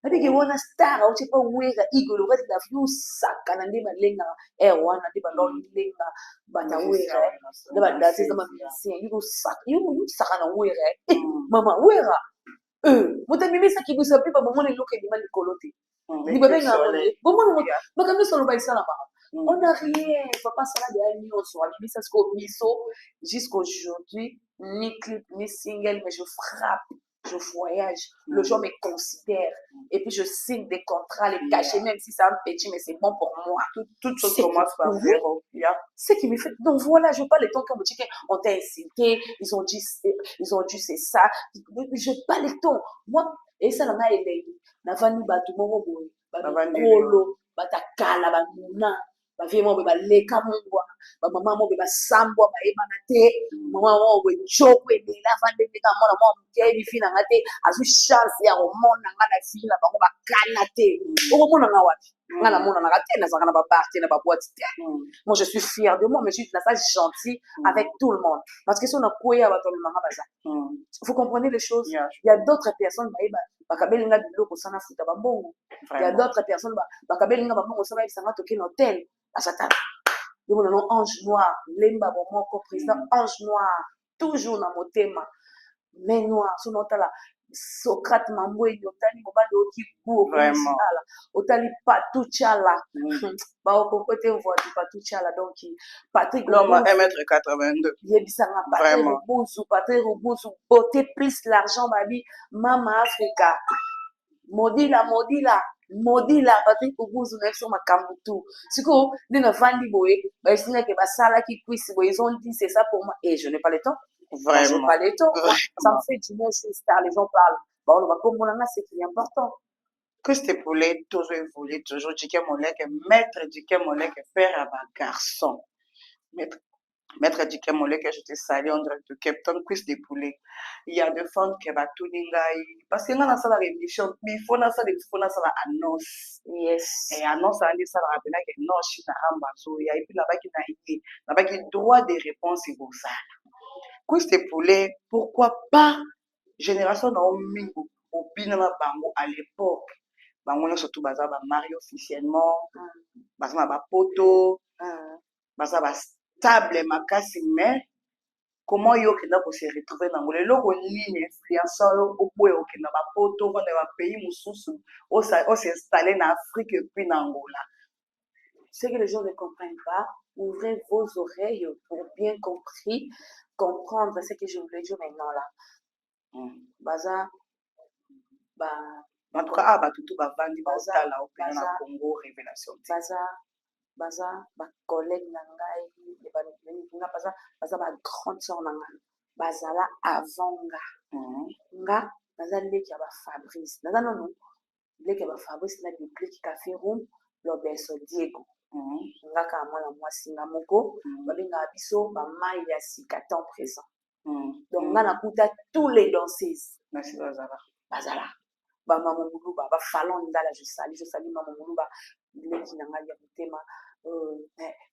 Nabiki wona star au chipa wega igolo wet da few saka na ndiba lenga wana ndiba lenga bata wega ndiba dasi sama musicien you saka na wega mama wega muta mimi saki busa pipa bomona loke di mali kolote ni bebe nga bomona makambi solo ba isala ba on n'a rien papa sala de ani on so ali ça jusqu'aujourd'hui ni clip ni single mais je frappe. Je voyage, le jour me considère et puis je signe des contrats, les cachets, même si c'est un petit, mais c'est bon pour moi. Toute chose commence par zéro. Ce qui me fait. Donc voilà, je parle de ton comme tu dis, on t'a incité, ils ont dit c'est ça. Je parle de ton. Moi, et ça, on a aidé. Navani batu moko boy, kolo, batakala, banuna. Bavie mo be baleka mongwa bamama mo be basambwa bayebana te mama mo be chokwe de la vande de mona mo mkebi fina ngate azu chance ya komona ngana fina bango bakana te okomona nga wapi ngana mona na te na zanga na ba party na ba boîte te moi je suis fière de moi mais je suis ça gentil avec tout le monde parce que si on a koya bato le manga baza vous comprenez les choses il y a d'autres personnes bakabelinga biloko sana futa bambongo il y a d'autres personnes bakabelinga bambongo sana bisanga toke hôtel Asata. Nous avons ange noir, lemba bon président ange noir, toujours dans mon thème. Mais noir, son nom là, Socrate mambo et yotani mobali oki bu vraiment. Otali patuchala. Ba au côté voix du patuchala donc Patrick l'homme à 1m82. Yebisanga Patrick Robusu, beauté plus l'argent babi Mama Africa. Modila Patrick Obuzu na sur makambo tout. Siko dina vandi boye, ba sina ke basala ki kwisi boye, ils ont dit c'est ça pour moi et je n'ai pas le temps. Vraiment. Je n'ai pas le temps. Ça me fait du bien, je suis star, les gens parlent. Bon, on va comme on a, c'est qui est important. Que c'était pour les toujours évoluer, toujours Djiké Molek, maître Djiké Molek, père à ma garçon. Maître Djiké Molek, je te salue en direct de Captain Quiz des poulets. Il y a des femmes qui va tout n'ingaï. Parce qu'il y a dans la rémission, mais il faut dans ça, annonce. Yes. Et annonce, ça va rappeler que non, je suis dans Ambazo. Il y a et puis là-bas qui n'a été, là-bas qui droit des réponses et ça. Quiz des poulets, pourquoi pas génération d'Omingo, au Pinama Bango à l'époque. Bango, surtout, baza ba marié officiellement, baza ba poto, baza ba stable makasi, mais comment yo kenda ko se retrouver dans le logo ligne influenceur au bout au kenda ba poto dans ba pays mususu on s'installer en Afrique et puis en Angola. Ce que les gens ne comprennent pas, ouvrez vos oreilles pour bien comprendre ce que je voulais dire maintenant là. Baza en tout cas tout ba vandi baza là au pays na Congo révélation. Baza ba collègue na ngai baza ba grande sœur na ngai bazala avant nga baza leki ya ba Fabrice naza nono leki ya ba Fabrice na biblique café room Roberto Diego nga ka mwana mwasi nga moko babengaka biso bamai ya sika temps présent donc nga nakuta tous les danseuses bazala bamama moluba bafalon ndala je sali mama moluba leki na ngai ya motema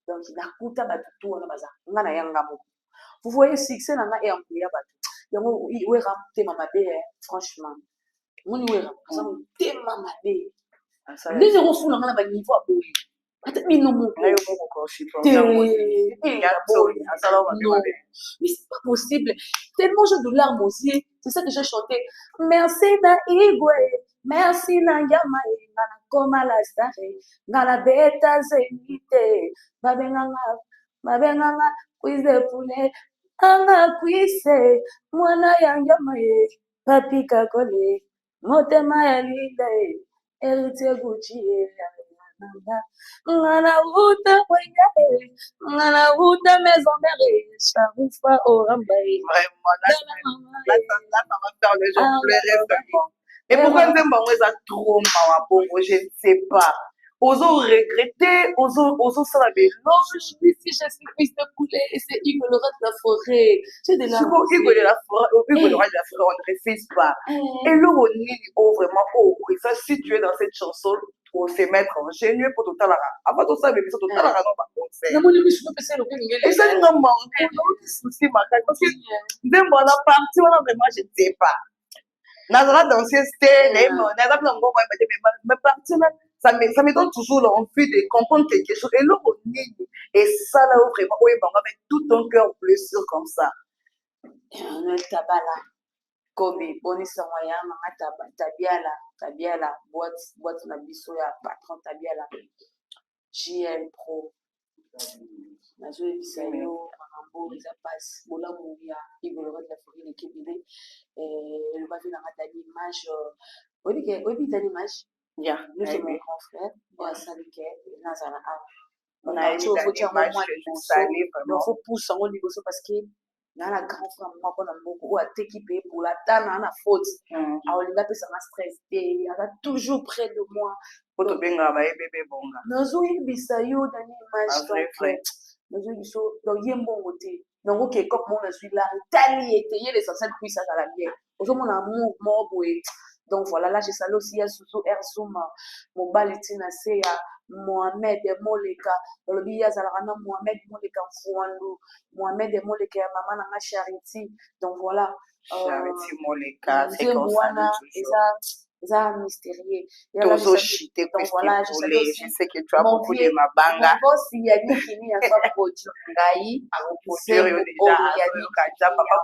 donc nakuta bato tu wana baza nga na yanga moko vous voyez succès na ngai employa bato yango wera motema mabe franchement moni wera aza motema mabe ndenge okofuna nga na baniveau ya boye ata bino moko mais c'est pas possible tellement j'ai de larmes aux yeux c'est ça que j'ai chanté merci na igwe merci nangama ngana koma la stare ngana beta zenite babenganga kuize pule anga kuise mwana yangama ye papi kakole motema ya linde héritier Gucci ngana wuta wenya ngana wuta maison mère charoufa oramba Vraiment, là, ça va faire les gens pleurer vraiment. Et pourquoi Nzembango est trop mawabongo, je ne sais pas. Oso regretter, oso ça la non, je suis ici, je suis fils de poulet et c'est Hugo le roi de la forêt. J'ai des larmes. Hugo de la forêt, Hugo le roi de la forêt, on ne refuse pas. Et là, on est vraiment, et ça, si tu es dans cette chanson, pour se mettre en génieux pour tout à l'heure. Avant tout ça, mais tout à l'heure, non, pas concert. Et ça, nous avons un souci, parce que dès mon parti, vraiment, je ne sais pas. Nazara danser c'était mais partir là ça me donne toujours l'envie de comprendre quelque chose et là on est et ça là vraiment oui bon avec tout ton cœur blessure comme ça Noël Tabala Kobe bonisa moya mama tabiala boîte na biso ya patron tabiala JL Pro nazoyebisa yo makambo eza pasi bolamu ya igolora de la forêt lekebele elobavi nanga tali image oyebi tali image lui c'est mon grand frère asali ke nazala awa faut pousse yango liboso parce que naa na grand frère moko na moko oyo ateki mpe ebola ata naa na faute aolinga apesanga stress te aza toujours près de moi nazoyebisa yo dani image nazoyebiso donc ye mbongo te donc oke kop moko nazwi lari tali ete ye l'essentiel puis azala bien ozomona amour moko boye donc voilà là jesali aussi ya susu erzuma mobali ntina se ya Mohamed Moleka olobi ye azalaka na Mohamed Moleka mfuandu Mohamed Moleka ya mama nanga Charity donc voilà Charity Moleka c'est wana eza mystérieux donc voilà je sais que tu as beaucoup de mabanga mon boss Yannick a pas produit ngai c'est déjà papa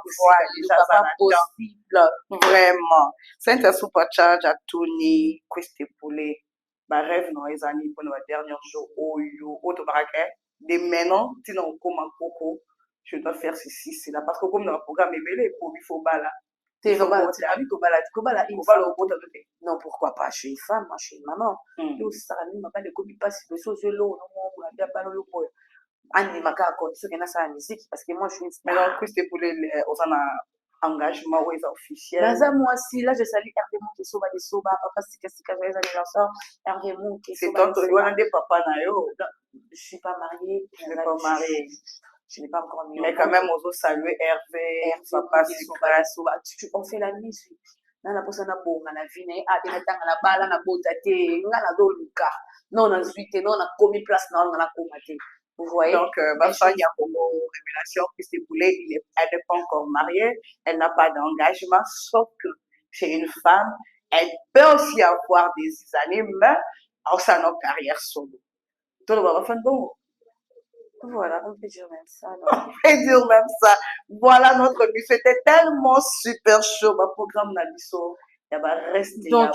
possible vraiment c'est un supercharge à Tony queste poulet barêve no ezali mpona badernier jour oyo oyo tobakaka de maintenant ntina okoma koko je dois faire ceci cela parce que comme dans le programme ebele ekomi fobala non pourquoi pas je suis une femme moi je suis une maman yo osala nini mabala ekomi mpasi beso ozolongo nomobulabia bana oyo oyo animaka akondiso ke nasala musique parce que moi je suis alors queste poulet oza na engagement ou est officiel naza mwasi là je salue Hervé Mokesoba de Soba papa sika joyeux anniversaire Hervé Mokesoba c'est toi wana nde papa na yo je suis pas mariée je n'ai pas marié je n'ai pas encore mis mais quand même on saluer Hervé papa Soba on fait la musique nana posa na bonga na vie na ye ate natanga na bala na bota te nga nazoluka non nazwi te non nakomi place na nga nakoma te. Vous voyez? Donc, il y a comme révélation que c'est poulet, elle n'est pas encore mariée, elle n'a pas d'engagement, sauf que c'est une femme, elle peut aussi avoir des années, mais en sa carrière solo. Donc, on va faire bon. Voilà, on peut dire même ça. On peut dire même ça. Voilà notre but. C'était tellement super chaud, ma programme Nabiso. Il va rester donc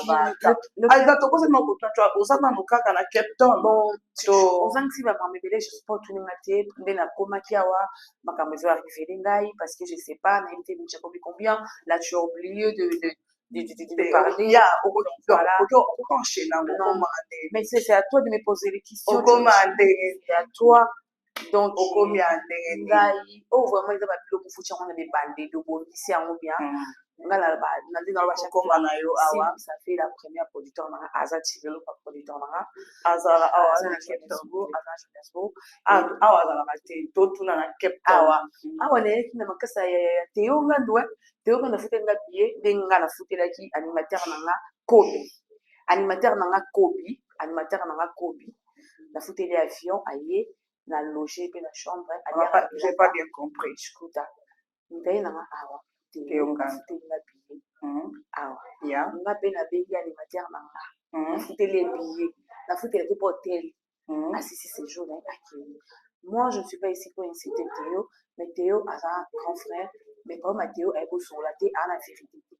ozangisi bamamebele je sais pas otuninga te nde nakomaki awa makambo ezo arrivele ngai parce que je sais pas nayebi te mincha komi combien là tu as oublié de parler voilà mais c'est à toi de me poser les questions c'est à toi donc ngai oyo vraiment eza babiloko futi yango na mibande dobongisi yango bien ça fait la première producteur nanga aza tirelo pa producteur nanga azala awa na nayeki na makasa ya Théo Ngandu Théo Ngandu afuteli nga bie nde nga nafutelaki animateur nanga Kobi nafuteli avion aye na loger mpe na chambre j'ai pas bien compris shkuta ngai nanga awa nafuteli nga bie awa nga mpe nabengi animateur nanga nafuteli ebie nafuteli mpe mpo hotel asisi séjour na ye akei moi je ne suis pas ici pour inciter Théo mais Théo aza un grand frère mais comme Théo aye kosola te ana vérité te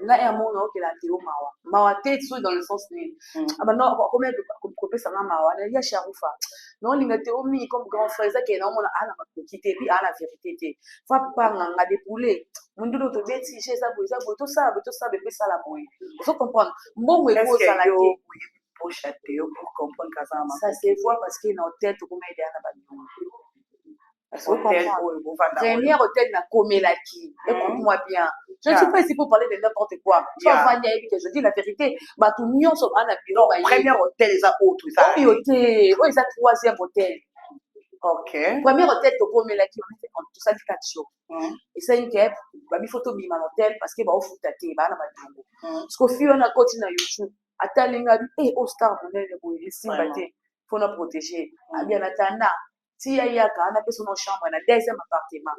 Nga ya mona ok la théo mawa. Mawa tête soit dans le sens nul. Ah bah non, combien de copier ça mawa. Il y a Charoufa. Non, l'inga théo mi comme grand frère ça qui est non mona ala ma quitter puis ala vérité. Fa pas nga dépouler. Mundu to beti chez ça tout ça bébé ça la boy. Faut comprendre. Bon we go ça la tête. Pour château pour comprendre que ça se voit parce qu'il y a une tête comme elle est à la base. Première hôtel na Komelaki. Écoute-moi bien. Je ne suis pas ici pour parler de n'importe quoi. Je dis la vérité. Bah, tout le monde sont en bureau. Premier hôtel, ils ont autre. Premier hôtel. Oh, ils ont troisième hôtel. Ok. Premier hôtel, tu Komelaki. On fait tout ça, 4 jours. Et ça, il y a une photo de mon hôtel parce que bah, au foot, tu bah, parce qu'au fil, on a continué à YouTube. Atalinga, et au star, on est le sympathie. Faut nous protéger. Bien, attendant. Si il y a un peu dans chambre, un deuxième appartement.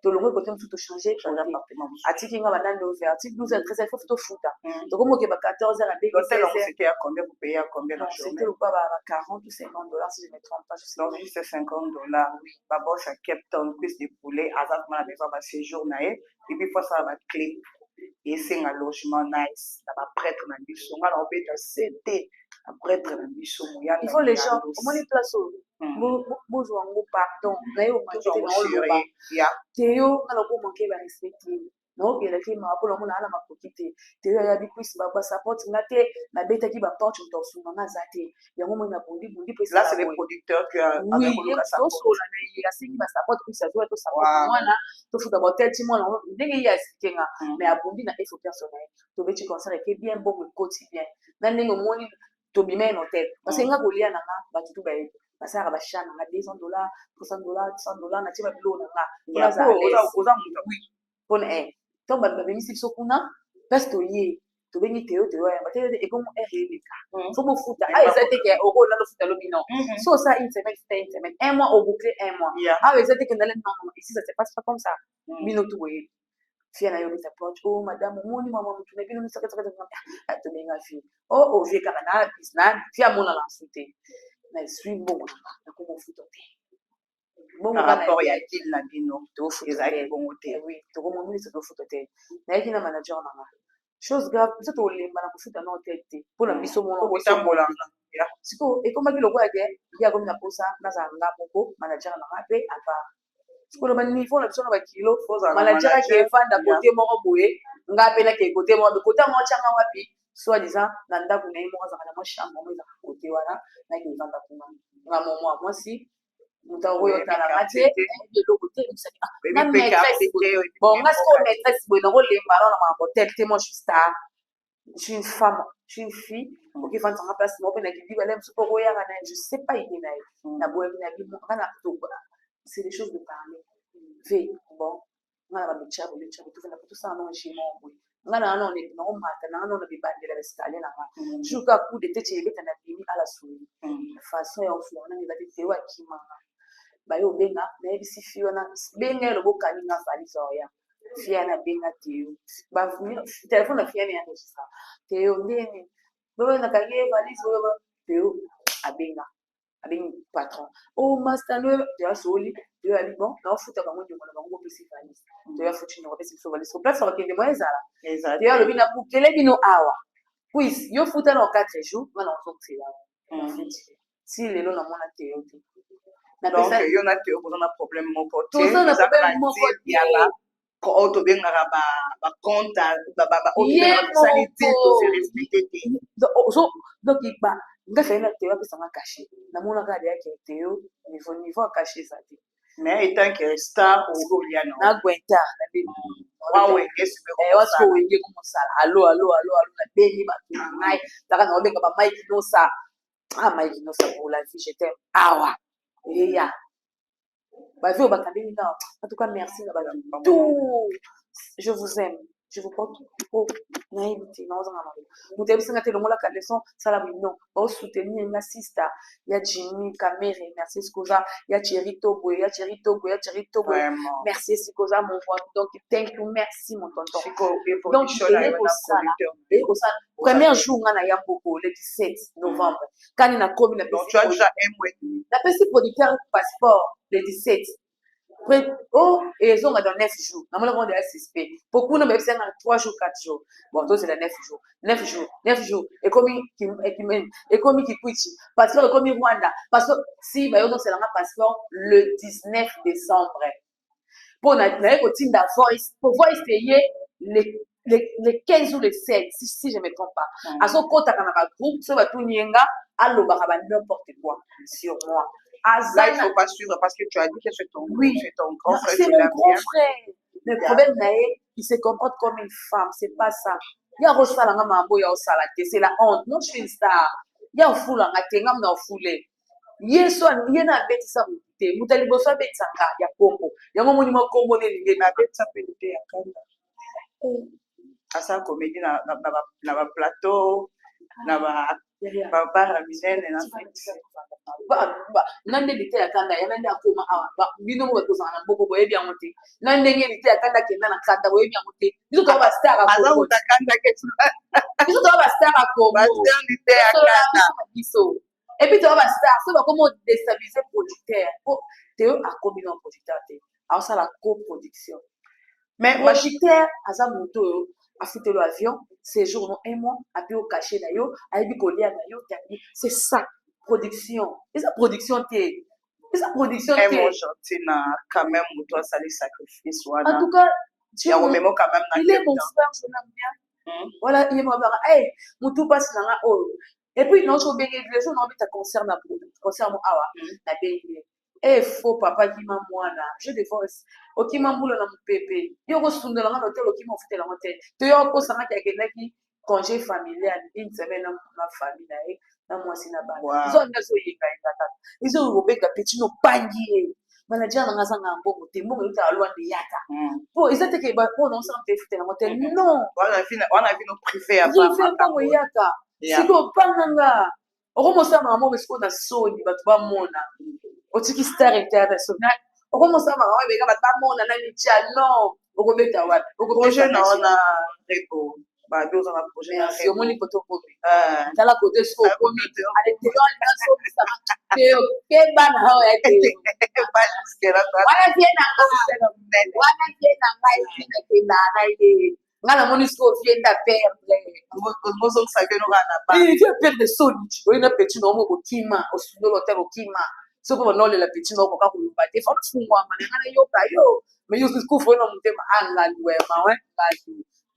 Tout le monde peut tout changer. Article 12 à 13, il faut tout foutre. Donc, comme il y a 14 heures à payer. C'était à combien vous payez à combien la journée? C'était à 40 ou 50 dollars si je ne me trompe pas. Donc, juste 50 dollars. Oui. D'abord, c'est Cape Town, cuisse de poulet, azakman a besoin de séjour. Et puis, pour ça, la clé. Et c'est un logement nice. Ça va prêtre dans le bichon. On va être CD. Un prêtre dans le bichon. Il faut les gens. Comment les places? Bonjour, pardon. Théo, on a manqué de respecter. Non, il a fait ma pour le monde à la maquette. Théo a dit que si ma passport, la bête qui va porter ton sous ma zate. Il y a un moment où on a bondi. Là, c'est les producteurs qui ont oui, il y a un solo, il y a ce qui va s'apporter, puis ça doit être ça. Moi, là, tu fais d'abord tel timon, dès qu'il y a ce qui est là, mais à bondi, il faut personnel. Tu veux, tu considères que bien bon, le quotidien. Nan nengo moni, tu bimé en hôtel. Parce que nga golia na nga, ba tutu ba yi. Parce que ba chana, na $200, $300, $100, na tiba bilo na nga. Ya ko, oza muta. Oui. Pour donc ba bimi si sokuna, parce que lié. Tu veux ni Théo, ya ba télé et comme RLK. Faut me foutre. Ah, ça t'est que au rôle là le foot le bilan. So ça une semaine, un mois au bouclé, un mois. Ah, mais ça t'est que non, ici ça se passe pas comme ça. Bino tout oui. Fia na yo mi t'approche. Oh madame, moni maman, tu n'es pas nous ça tu m'as fille. Oh, vieux carana, business, fia mon ala fouté. Mais suis bon, na ko mo fouté. Bon, rapport ya qu'il na bino, to fouté bon hôtel. Oui, to ko mo mi se to fouté. Na yaki na manager na nga. Chose grave, ça to lemba na ko fouté na hôtel te. Pour la biso mon ko tambola. Siko, et comme il a dit, il y a comme na posa na za nga moko, manager na nga pe apa. Siko na niveau na biso na ba kilo, manager qui est fan da côté moko boye, nga pe na ke côté moko, côté moko changa wapi, soit disant na ndako na yimo za na chambre mo za côté wana, na ki vanda kuna. Nga moi si mutaoyo tala mate, de l'autre côté, ça dit, na maîtresse. Bon, nga siko maîtresse boye na role mbalo na ma hôtel, te moi je suis star. Je suis une femme, je suis une fille. Ok, fan sans place, moi, je sais pas, c'est des choses de parler. Fait, bon, on a tout ça, non, chez moi. On a non, on a des bandes de l'escalier là. Je suis à coup de tête, j'ai à la souris. Façon, on a des théories qui m'ont. Bah, yo, benga, mais si fiona, benga, le beau canina, fali, soya. Fiana benga Théo. Bah, téléphone na Fiana ya ça. Théo ndeni. Baba na kage valise baba. Théo abenga. Abenga patron. Oh master no Théo soli. Théo ali bon. Na futa bango ndimo na bango pesi valise. Théo futi no pesi so valise. Place sur kende moya zala. Théo le bina bukele bino awa. Puis yo futa na 4 jours, na on so là. Si lelo na mona Théo. Donc yo na Théo ko na problème moko. Tout ça na problème moko yala. Quand tu viens à ba compte sanité to faire respecter donc il ba nga fait na Théo pesa nga caché na mona ka dia ke Théo niveau caché ça dit mais étant que star au Goliano na gwenta na bi wawe qu'est-ce que wa so wenge ko mosala allo na beni ba ngai taka na obenga ba Mike no sa Mike no sa pour la vie je t'aime awa ya bah, en tout cas, merci. Tout. Je vous aime. Je vous porte trop. Naïveté, non, vous avez besoin de la leçon, ça la non. Au soutenir, une assiste. Il y a Jimmy, Kamere, merci Sikoza. Il y a Thierry Togo, il y a Thierry Togo. Merci Sikoza, mon voix. Donc, thank you, merci, mon tonton. Donc, je vais pour ça. Premier jour, on a beaucoup, le 17 novembre. Quand il a commis la donc, tu as déjà un mois. La petite producteur passeport, le 17. Oh, et ils ont dans 9 jours. Nous avons des suspects. Beaucoup nous besoin 3 jours, 4 jours. Bon, toi c'est les 9 jours. 9 jours, 9 jours. Et comme qui quitte. Parce que comme Rwanda. Parce que si, bah, c'est un passeport le 19 décembre. Pour la voice, pour voice payer les 15 ou les 16, si je ne me trompe pas. À ce compte, dans un groupe, ça va tout nienga, allo baraba n'importe quoi sur moi. Là, il ne faut pas suivre parce que tu as dit que c'est ton, oui, grand frère. C'est mon grand frère. Le problème, il se comporte comme une femme, c'est pas ça. Il y a reçu la mambo, il y a c'est la honte. Non, je suis une star. Il y a un fou là, il y a un fou là. Yesu yena beti sa mute mutali boso beti sanga ya kombo yango moni mo kombo ne linge na beti sa pelite ya kanda asa comédie na ba plateau na ba bar amusene na nande lite ya kanda ya nande akoma awa bino mo ko sana mboko boye bya mote nande nge lite ya kanda kenda na kanda boye bya mote biso to ba star ko aza utakanda ke biso to ba star ko ba star lite ya kanda biso. Et puis tu vas star, ça va comment déstabiliser producteur. Tu as commis un producteur. Alors ça la coproduction. Mais producteur, à ça moto, a foutu l'avion, séjour un mois, a pu au cachet d'ailleurs, a pu coller à d'ailleurs, c'est ça production. Et ça production t'es. Et ça production t'es. Et mon gentil quand même toi ça les sacrifices. En tout cas, il est mon frère, je l'aime bien. Voilà, il est mon frère. Hey, mon tout passe dans la haut. Et puis, non, je vais les gens ont envie de concernant awa, na béni. Eh, faux papa qui m'a moana, je divorce. Ok, m'a moula na pépé. Yo go sunda na hôtel, ok, m'a foutu la hôtel. Tu yo ko sana ki akena ki congé familial, une semaine na ma famille na e, na moi si na ba. Zo na zo yinga ngata. Izo robeka petit no pangi. Manager na ngasa ngambo te mo ngita alwa de yaka. Po, izate ke ba ko non sa te foutu la hôtel. Non. On a vu nos privés à part. Privé yaka. Siko panganga okomosala mama besiko na soni bato bamona otiki star international okomosala mama ebeka bato bamona na mitia non okobeta wapi projet na ona rebo badoza na projet na rebo omoni poto komi tala kote siko komi aletelo nyonso teo ke bana hao ya teo wana tie na ngai sina kenda na ile nga namoni siko ofienda perdre il perdre soni oyina petit na omo bokima osundolo te bokima soko banolela petit na okoka koluba te fa fungwama na nga nayoka yo me yo sikufu oyina motema angalu ema we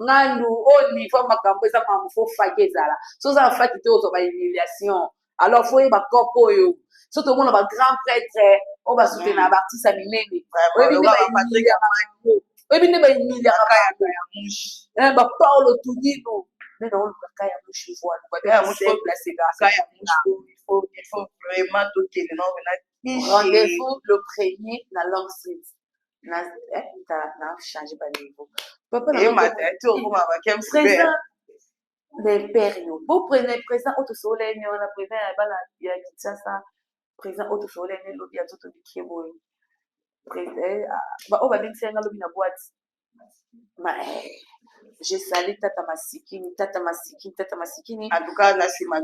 ngandu oni fa makambo eza makambo fo faki ezala so oza na faki te ozwa bahumiliation alors fo oyeba kope oyo so tomona bagrand prêtre oyo basutena baartiste ya minene oyebi nde bahumiliaka bapaolo tudino nena olukaka ya mushi voile il faut vraiment tout qu'il rendez-vous le premier na langue suisse na changé ba niveau papa présent les périodes vous prenez présent auto soleil on a présent ya bana ya Kinshasa présent auto soleil ne lobi azoto bikebo présent ba o ba binsenga lobi na boîte ma je salue Tata Masikini. En tout cas, c'est ma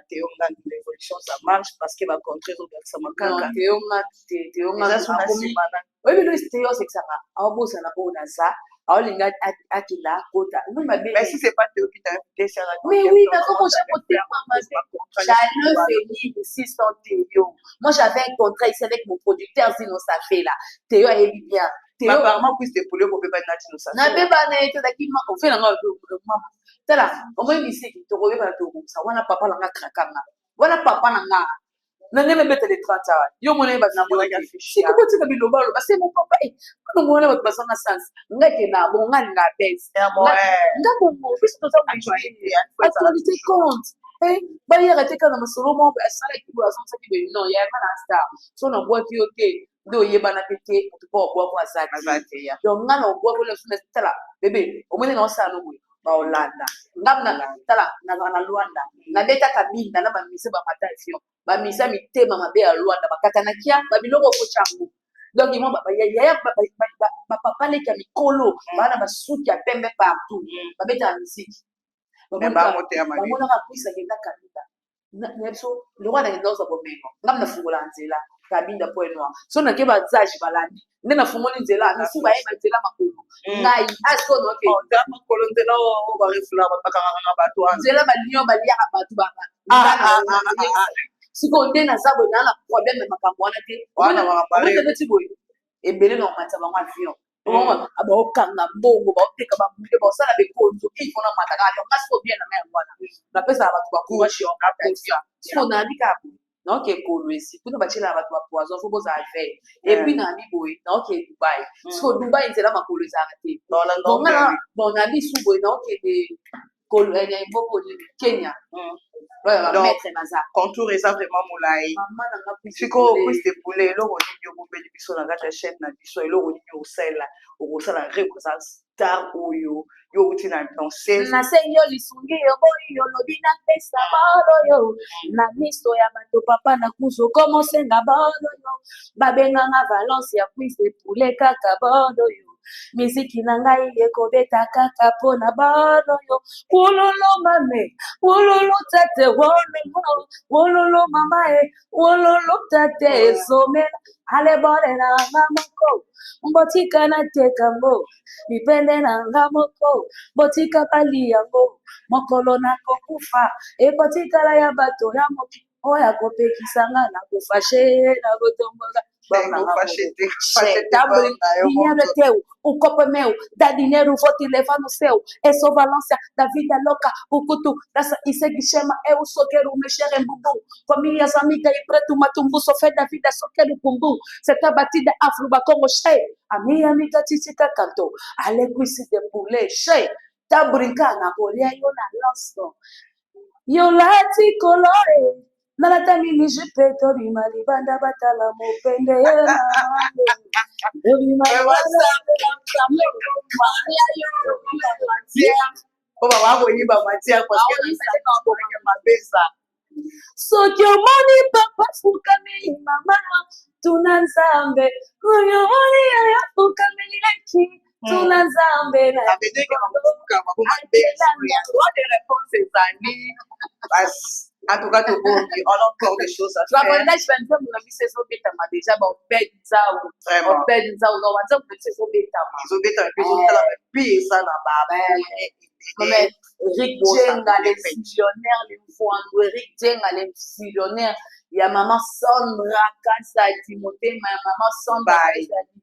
théorie de l'évolution, ça marche parce que ma contrée au versement kaka. Oui, mais le théo c'est que ça va. En gros, ça n'a pas de ça. Alors, les gars, Akila, Kota. Mais si c'est pas Théo qui t'a invité, c'est la mais oui, d'accord, moi j'ai monté j'allais venir ici sans Théo. Moi, j'avais un contrat ici avec mon producteur Zino Safé là. Théo a élu bien. Mais apparemment, puis c'était pour le pour pas Natino Safé. Na beba na ete daki ma on fait la maman. Tala, au moins ici qui te revient à tout ça. Wana papa la krakanga. Wana papa na nga. Na neme bete les 30 ans. Yo mona ba na mona ya fishi. Ko tika biloba lo, c'est mon papa. Ko mona ba basa na sans. Ngake na bon nga na base. Nga bon mo, puis to ça actualité compte. Ba yera te kana masolo mo ba sala ki bo asan sa ki be non ya mana star. So na boîte yo te. Do yebana tete to po bo kwa azati ya donc ngana bo bo le fune tala bébé o mone na osana ngwe ba olanda ngamna tala na Luanda na beta kabinda na ba mise ba matafio ba misa mitema mabe ya Luanda bakata na kia ba biloko ko changu donc ils vont ba papa le ka mikolo bana basuki ya pembe partout ba beta musique ba mona ka kuisa kenda kabinda na so le roi na ndoza bomeno ngamna fungula nzela kabinda po noir so na ke bazage balandi nde na fumoni nzela misu baye bazela makolo ngai asko no ke da makolo nzela o ba refula ba bakanga bato wana nzela balinyo baliaka bato bana siko nde naza boye na problème ya makambo wana te wana omete neti boye ebele na omatisa bango avion baokanga mbongo baoteka bamule baosala bekonzo ifona mataka avion kasi po bien na mai yango wana napesaka bato bacourage siko nayebi kaka boye naoke ekolo esi kuna batielaka bato bapoison fo bozala veille epuis nayebi boye naoke dubai siko dubai nzela makolo ezalaka te bon na bisu boye naokende Kenya. Maître Naza. Contour eza vraiment molai. Siko kwiste poulet eloko nini okobeli biso na kati ya chaîne na biso eloko nini okosala rekoza star oyo yo outi na danseuse nasengi yo lisungi yo boyi olobi napesa bolo yo na miso ya bato papa na kuzo komosenga bolo yo babenganga valence ya kwiste poulet kaka bolo yo miziki na ngai ekobeta kaka mpona bolo yo wololo mame wololo tate wololo mama e wololo tate esomela ale bole na nga moko mbotika nateka ngo mipende na nga moko botika bali yango mokolo nakokufa ekotikala ya bato ya moki oyo akopekisanga na kofashe na kotomboka dinheiro é teu, o copo é meu, dá dinheiro, vou te levar no céu. É só valência da vida louca, o culto dessa isso que chama, eu só quero mexer em bumbum. Com minhas amigas e preto, matumbu, sou fé da vida, só quero bumbum. Você tá batida afro, como cheio. A minha amiga Titica cantou, aleguice de poulet, cheio. Tá brincando, agora eu na losto. Eu lati colore. Nalata mini jipeto bimali banda batala mopende soki omoni papa fukameli mama tuna nzambe oyo omoni yaya fukameli leki tuna nzambe en tout cas, on a encore des choses à faire. Vraiment. Rick Jenga, les millionnaires, les Mfouandou, Rick Jenga, les millionnaires. Il y a maman Sandra Kassa, Timothée, ma maman Sandra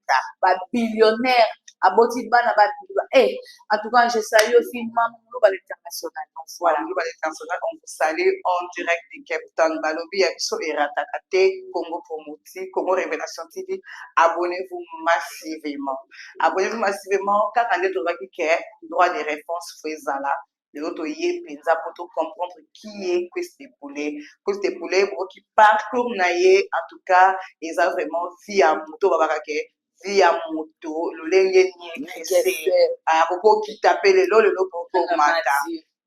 Kassa, billionnaire. Aboti bana ba en tout cas je salue aussi maman global international. Voilà, global international, on vous salue en direct de Cape Town. Balobi Yabiso et Ratakate, Congo Promoti, Congo Révélation TV. Abonnez-vous massivement. Abonnez-vous massivement car on est au droit des réponses Fezala. Les autres y pensa pour comprendre qui est Kweste Poulet. Kweste Poulet qui parcourt naie en tout cas ils ont vraiment vie à moto babakake. Via moto lolenge nyekese akoko kitapele lolo lopoko mata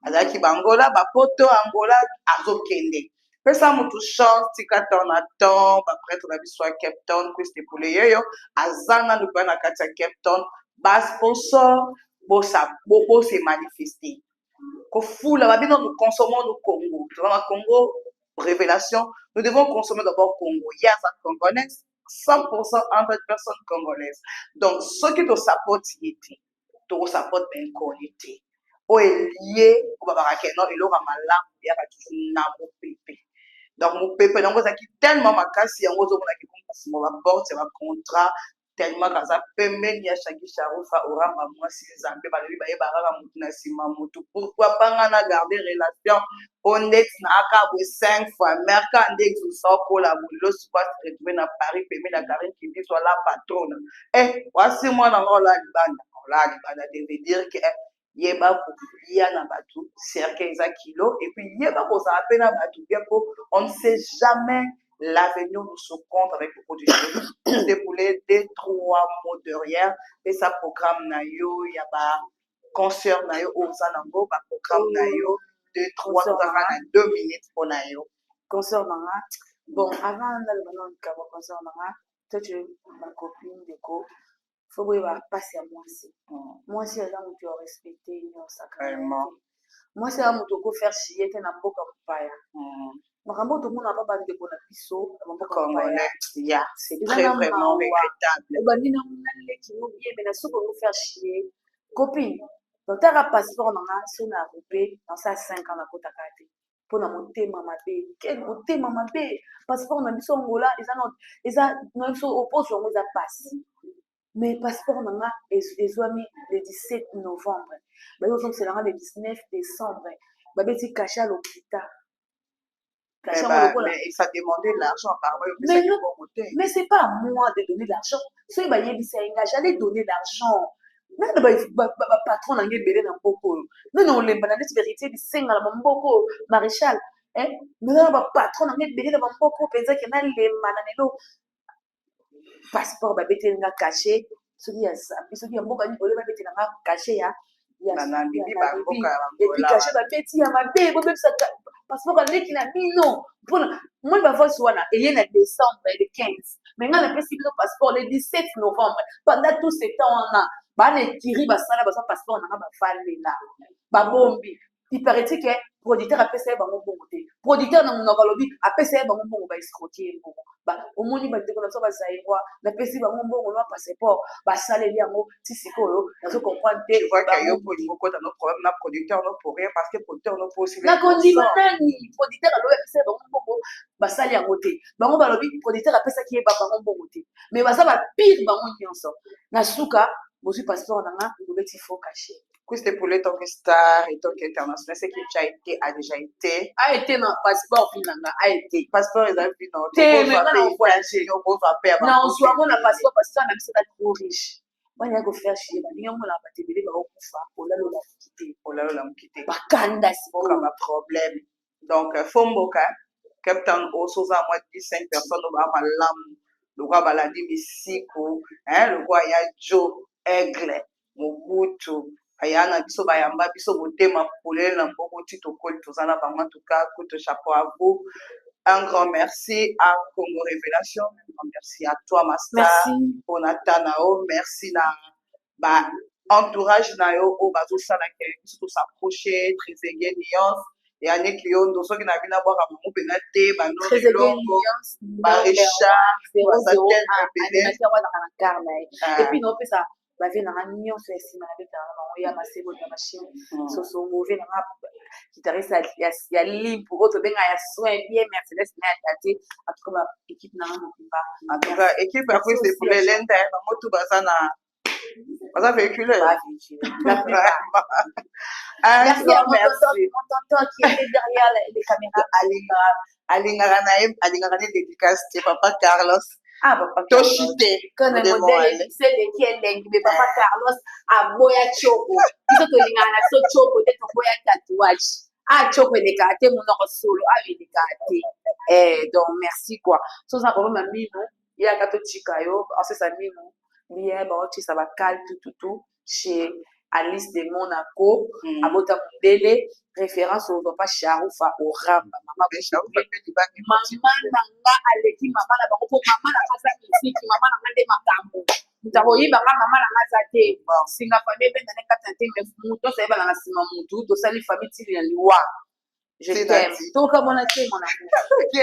azaki bangola bapoto angola azokende pesa mutu chance tika ton na temps ba prêtre na biso ya Cape Town Kweste Poulet yoyo azanga lupa na kati ya Cape Town ba sponsor bo se manifester ko fula babino nous consommons le Congo tu vois Congo révélation nous devons consommer d'abord Congo il y a ça congolaise 100% entre personnes congolaises. Donc, ceux qui te supportent, te supportent en qualité. Ou est lié au babarakeno et l'aura malin, il y a toujours n'amo pépé. Donc, mon pépé, donc, ça qui tellement ma casse, il y a un autre qui compte ma porte, c'est un contrat, tellement que ça peut même y a chaque charoufa, aura ma moi, si les amis, bah, lui, bah, bah, bah, si ma moto. Pourquoi pas garder relation honnête, n'a 5 fois, mercant dès que vous sortez pour la boulot, soit retrouver dans Paris, payer la carrière qui dit soit la patronne. Eh, voici moi dans la bande. La bande devait dire que yeba pour lier na batou, cercle za kilo, et puis yeba pour ça appelle na batou, on ne sait jamais l'avenir nous se compte avec le produit. Des poulets, 2-3 mots derrière, et ça programme na yo, y a pas concert na yo, au sanango, ba programme na yo. 2-3 2 minutes pour naïo. Concert nanga. Bon, avant d'aller maintenant au concert nanga, toi tu es ma copine de co. Faut voir passer à moi aussi. Moi aussi là où tu as respecté une sacrée. Moi c'est là où tu peux faire chier t'es na boka kupaya. makambo tout le monde n'a pas bandeko na biso Congolais, yeah, c'est eza très na vraiment mawa regrettable. obandi na leki no bien mais na soki okofaire chier copine totaka passeport nanga so na aroupe dans ça 5 ans nakotaka te mpo na motema mabe quel motema mabe passeport na biso ngola eza na biso oposo yango eza pasi mais passeport nanga ezwami le 17 novembre bayozokiselanga le 19 décembre babeti caché à l'hôpital. Mais ça demandait de l'argent, apparemment. Mais c'est pas à moi de donner de l'argent. Si j'allais donner de l'argent. Même le patron n'a pas belé dans beaucoup. Non, les bananes vérité, ils singent à beaucoup, maréchal. Mais là, le patron n'a pas belé dans beaucoup. Pensez qu'il y a les mananelo. Passeport, babete n'a caché. Ce qui est ça. Ce qui est bon, babete n'a caché. Et puis caché, babete, il y a ma bébé, même ça. Passeport aleki na bino mpona moi bavoice wana eye na décembre le 15 mais nga napesi biso passeport le 17 novembre pendant tout ce temps wana bana ekiri basala bazwa passeport nanga bafalela babombi iparaitit ke producteur apesa ye bango mbongo te producteur na monoko alobi apesa ye bango mbongo baescroquer ye mbongo omoni bandeko na biso bazairwa napesi bango mbongo na passeport basaleli yango ti sikoyo nazo comprendre te nakondima nani producteur alobi apesa ye bango mbongo basali yango te bango balobi producteur apesaki ye bango mbongo te mais baza bapire bango nyonso na suka bozwi passeport nanga obeti faux caché. Questo pour les talk star et talk international, c'est qui a déjà été. A été dans passeport finanga, a été. Passeport ils ont vu non. Mais on voyager. On va faire. Non, on soit mon passeport parce que on a mis ça trop riche. Moi il y a que faire chier. Bah on l'a pas télé bah on kufa. On l'a quitté. On l'a quitté. Ba kanda si pas un problème. Donc Fomboka, capitaine au sosa moi 15 personnes au bas lam. Le roi Baladi Misiko, le roi Yajo Aigle, Mobutu. Ayana biso bayamba biso motema kolela mboko tito koli tozana bango en tout cas coute chapeau à vous. Un grand merci à Congo Révélation, un grand merci à toi Master. Merci. Pour Natanao, merci na ba entourage na yo o bazo sala ke biso s'approcher très égé nuance et anek yondo soki na bina bwa ka mo pena te ba no très égé nuance ba Richard ba et puis non ça bave nanga nyonso esima na beta bango ya masebo ya machine soso mauvais nanga guitariste ya limpu oyo tobenga ya soin bien Mercedes na ya tate en tout cas équipe nanga mobimba en tout cas équipe ya ko c'est pour les lenta bango tout baza na baza véhicule merci à mon tonton qui était derrière les caméras alingaka ne dédicace te papa Carlos. Ah, papa Toshite. Quand le modèle est qui est lingue, mais papa Carlos a boya choco. Biso to linga na so choco de to boya tatouage. Ah, choco de kate mon nom solo, ah de kate. Donc merci quoi. So ça comme mami no, il y a kato chikayo, c'est ça mino. Bien bon, tu ça va cal tout chez Alice de Monaco, Abota Mondele, référence au papa Charoufa au Ramba. Maman nanga aleki mama na bango po mama na kaza musique mama na ngande makambo. Nzako yibanga mama na ngaza te. Singa famille ben na kata te mais muto sa yeba na sima mutu to sali famille tili ya liwa. Je t'aime. Toka mona te mon amour. OK.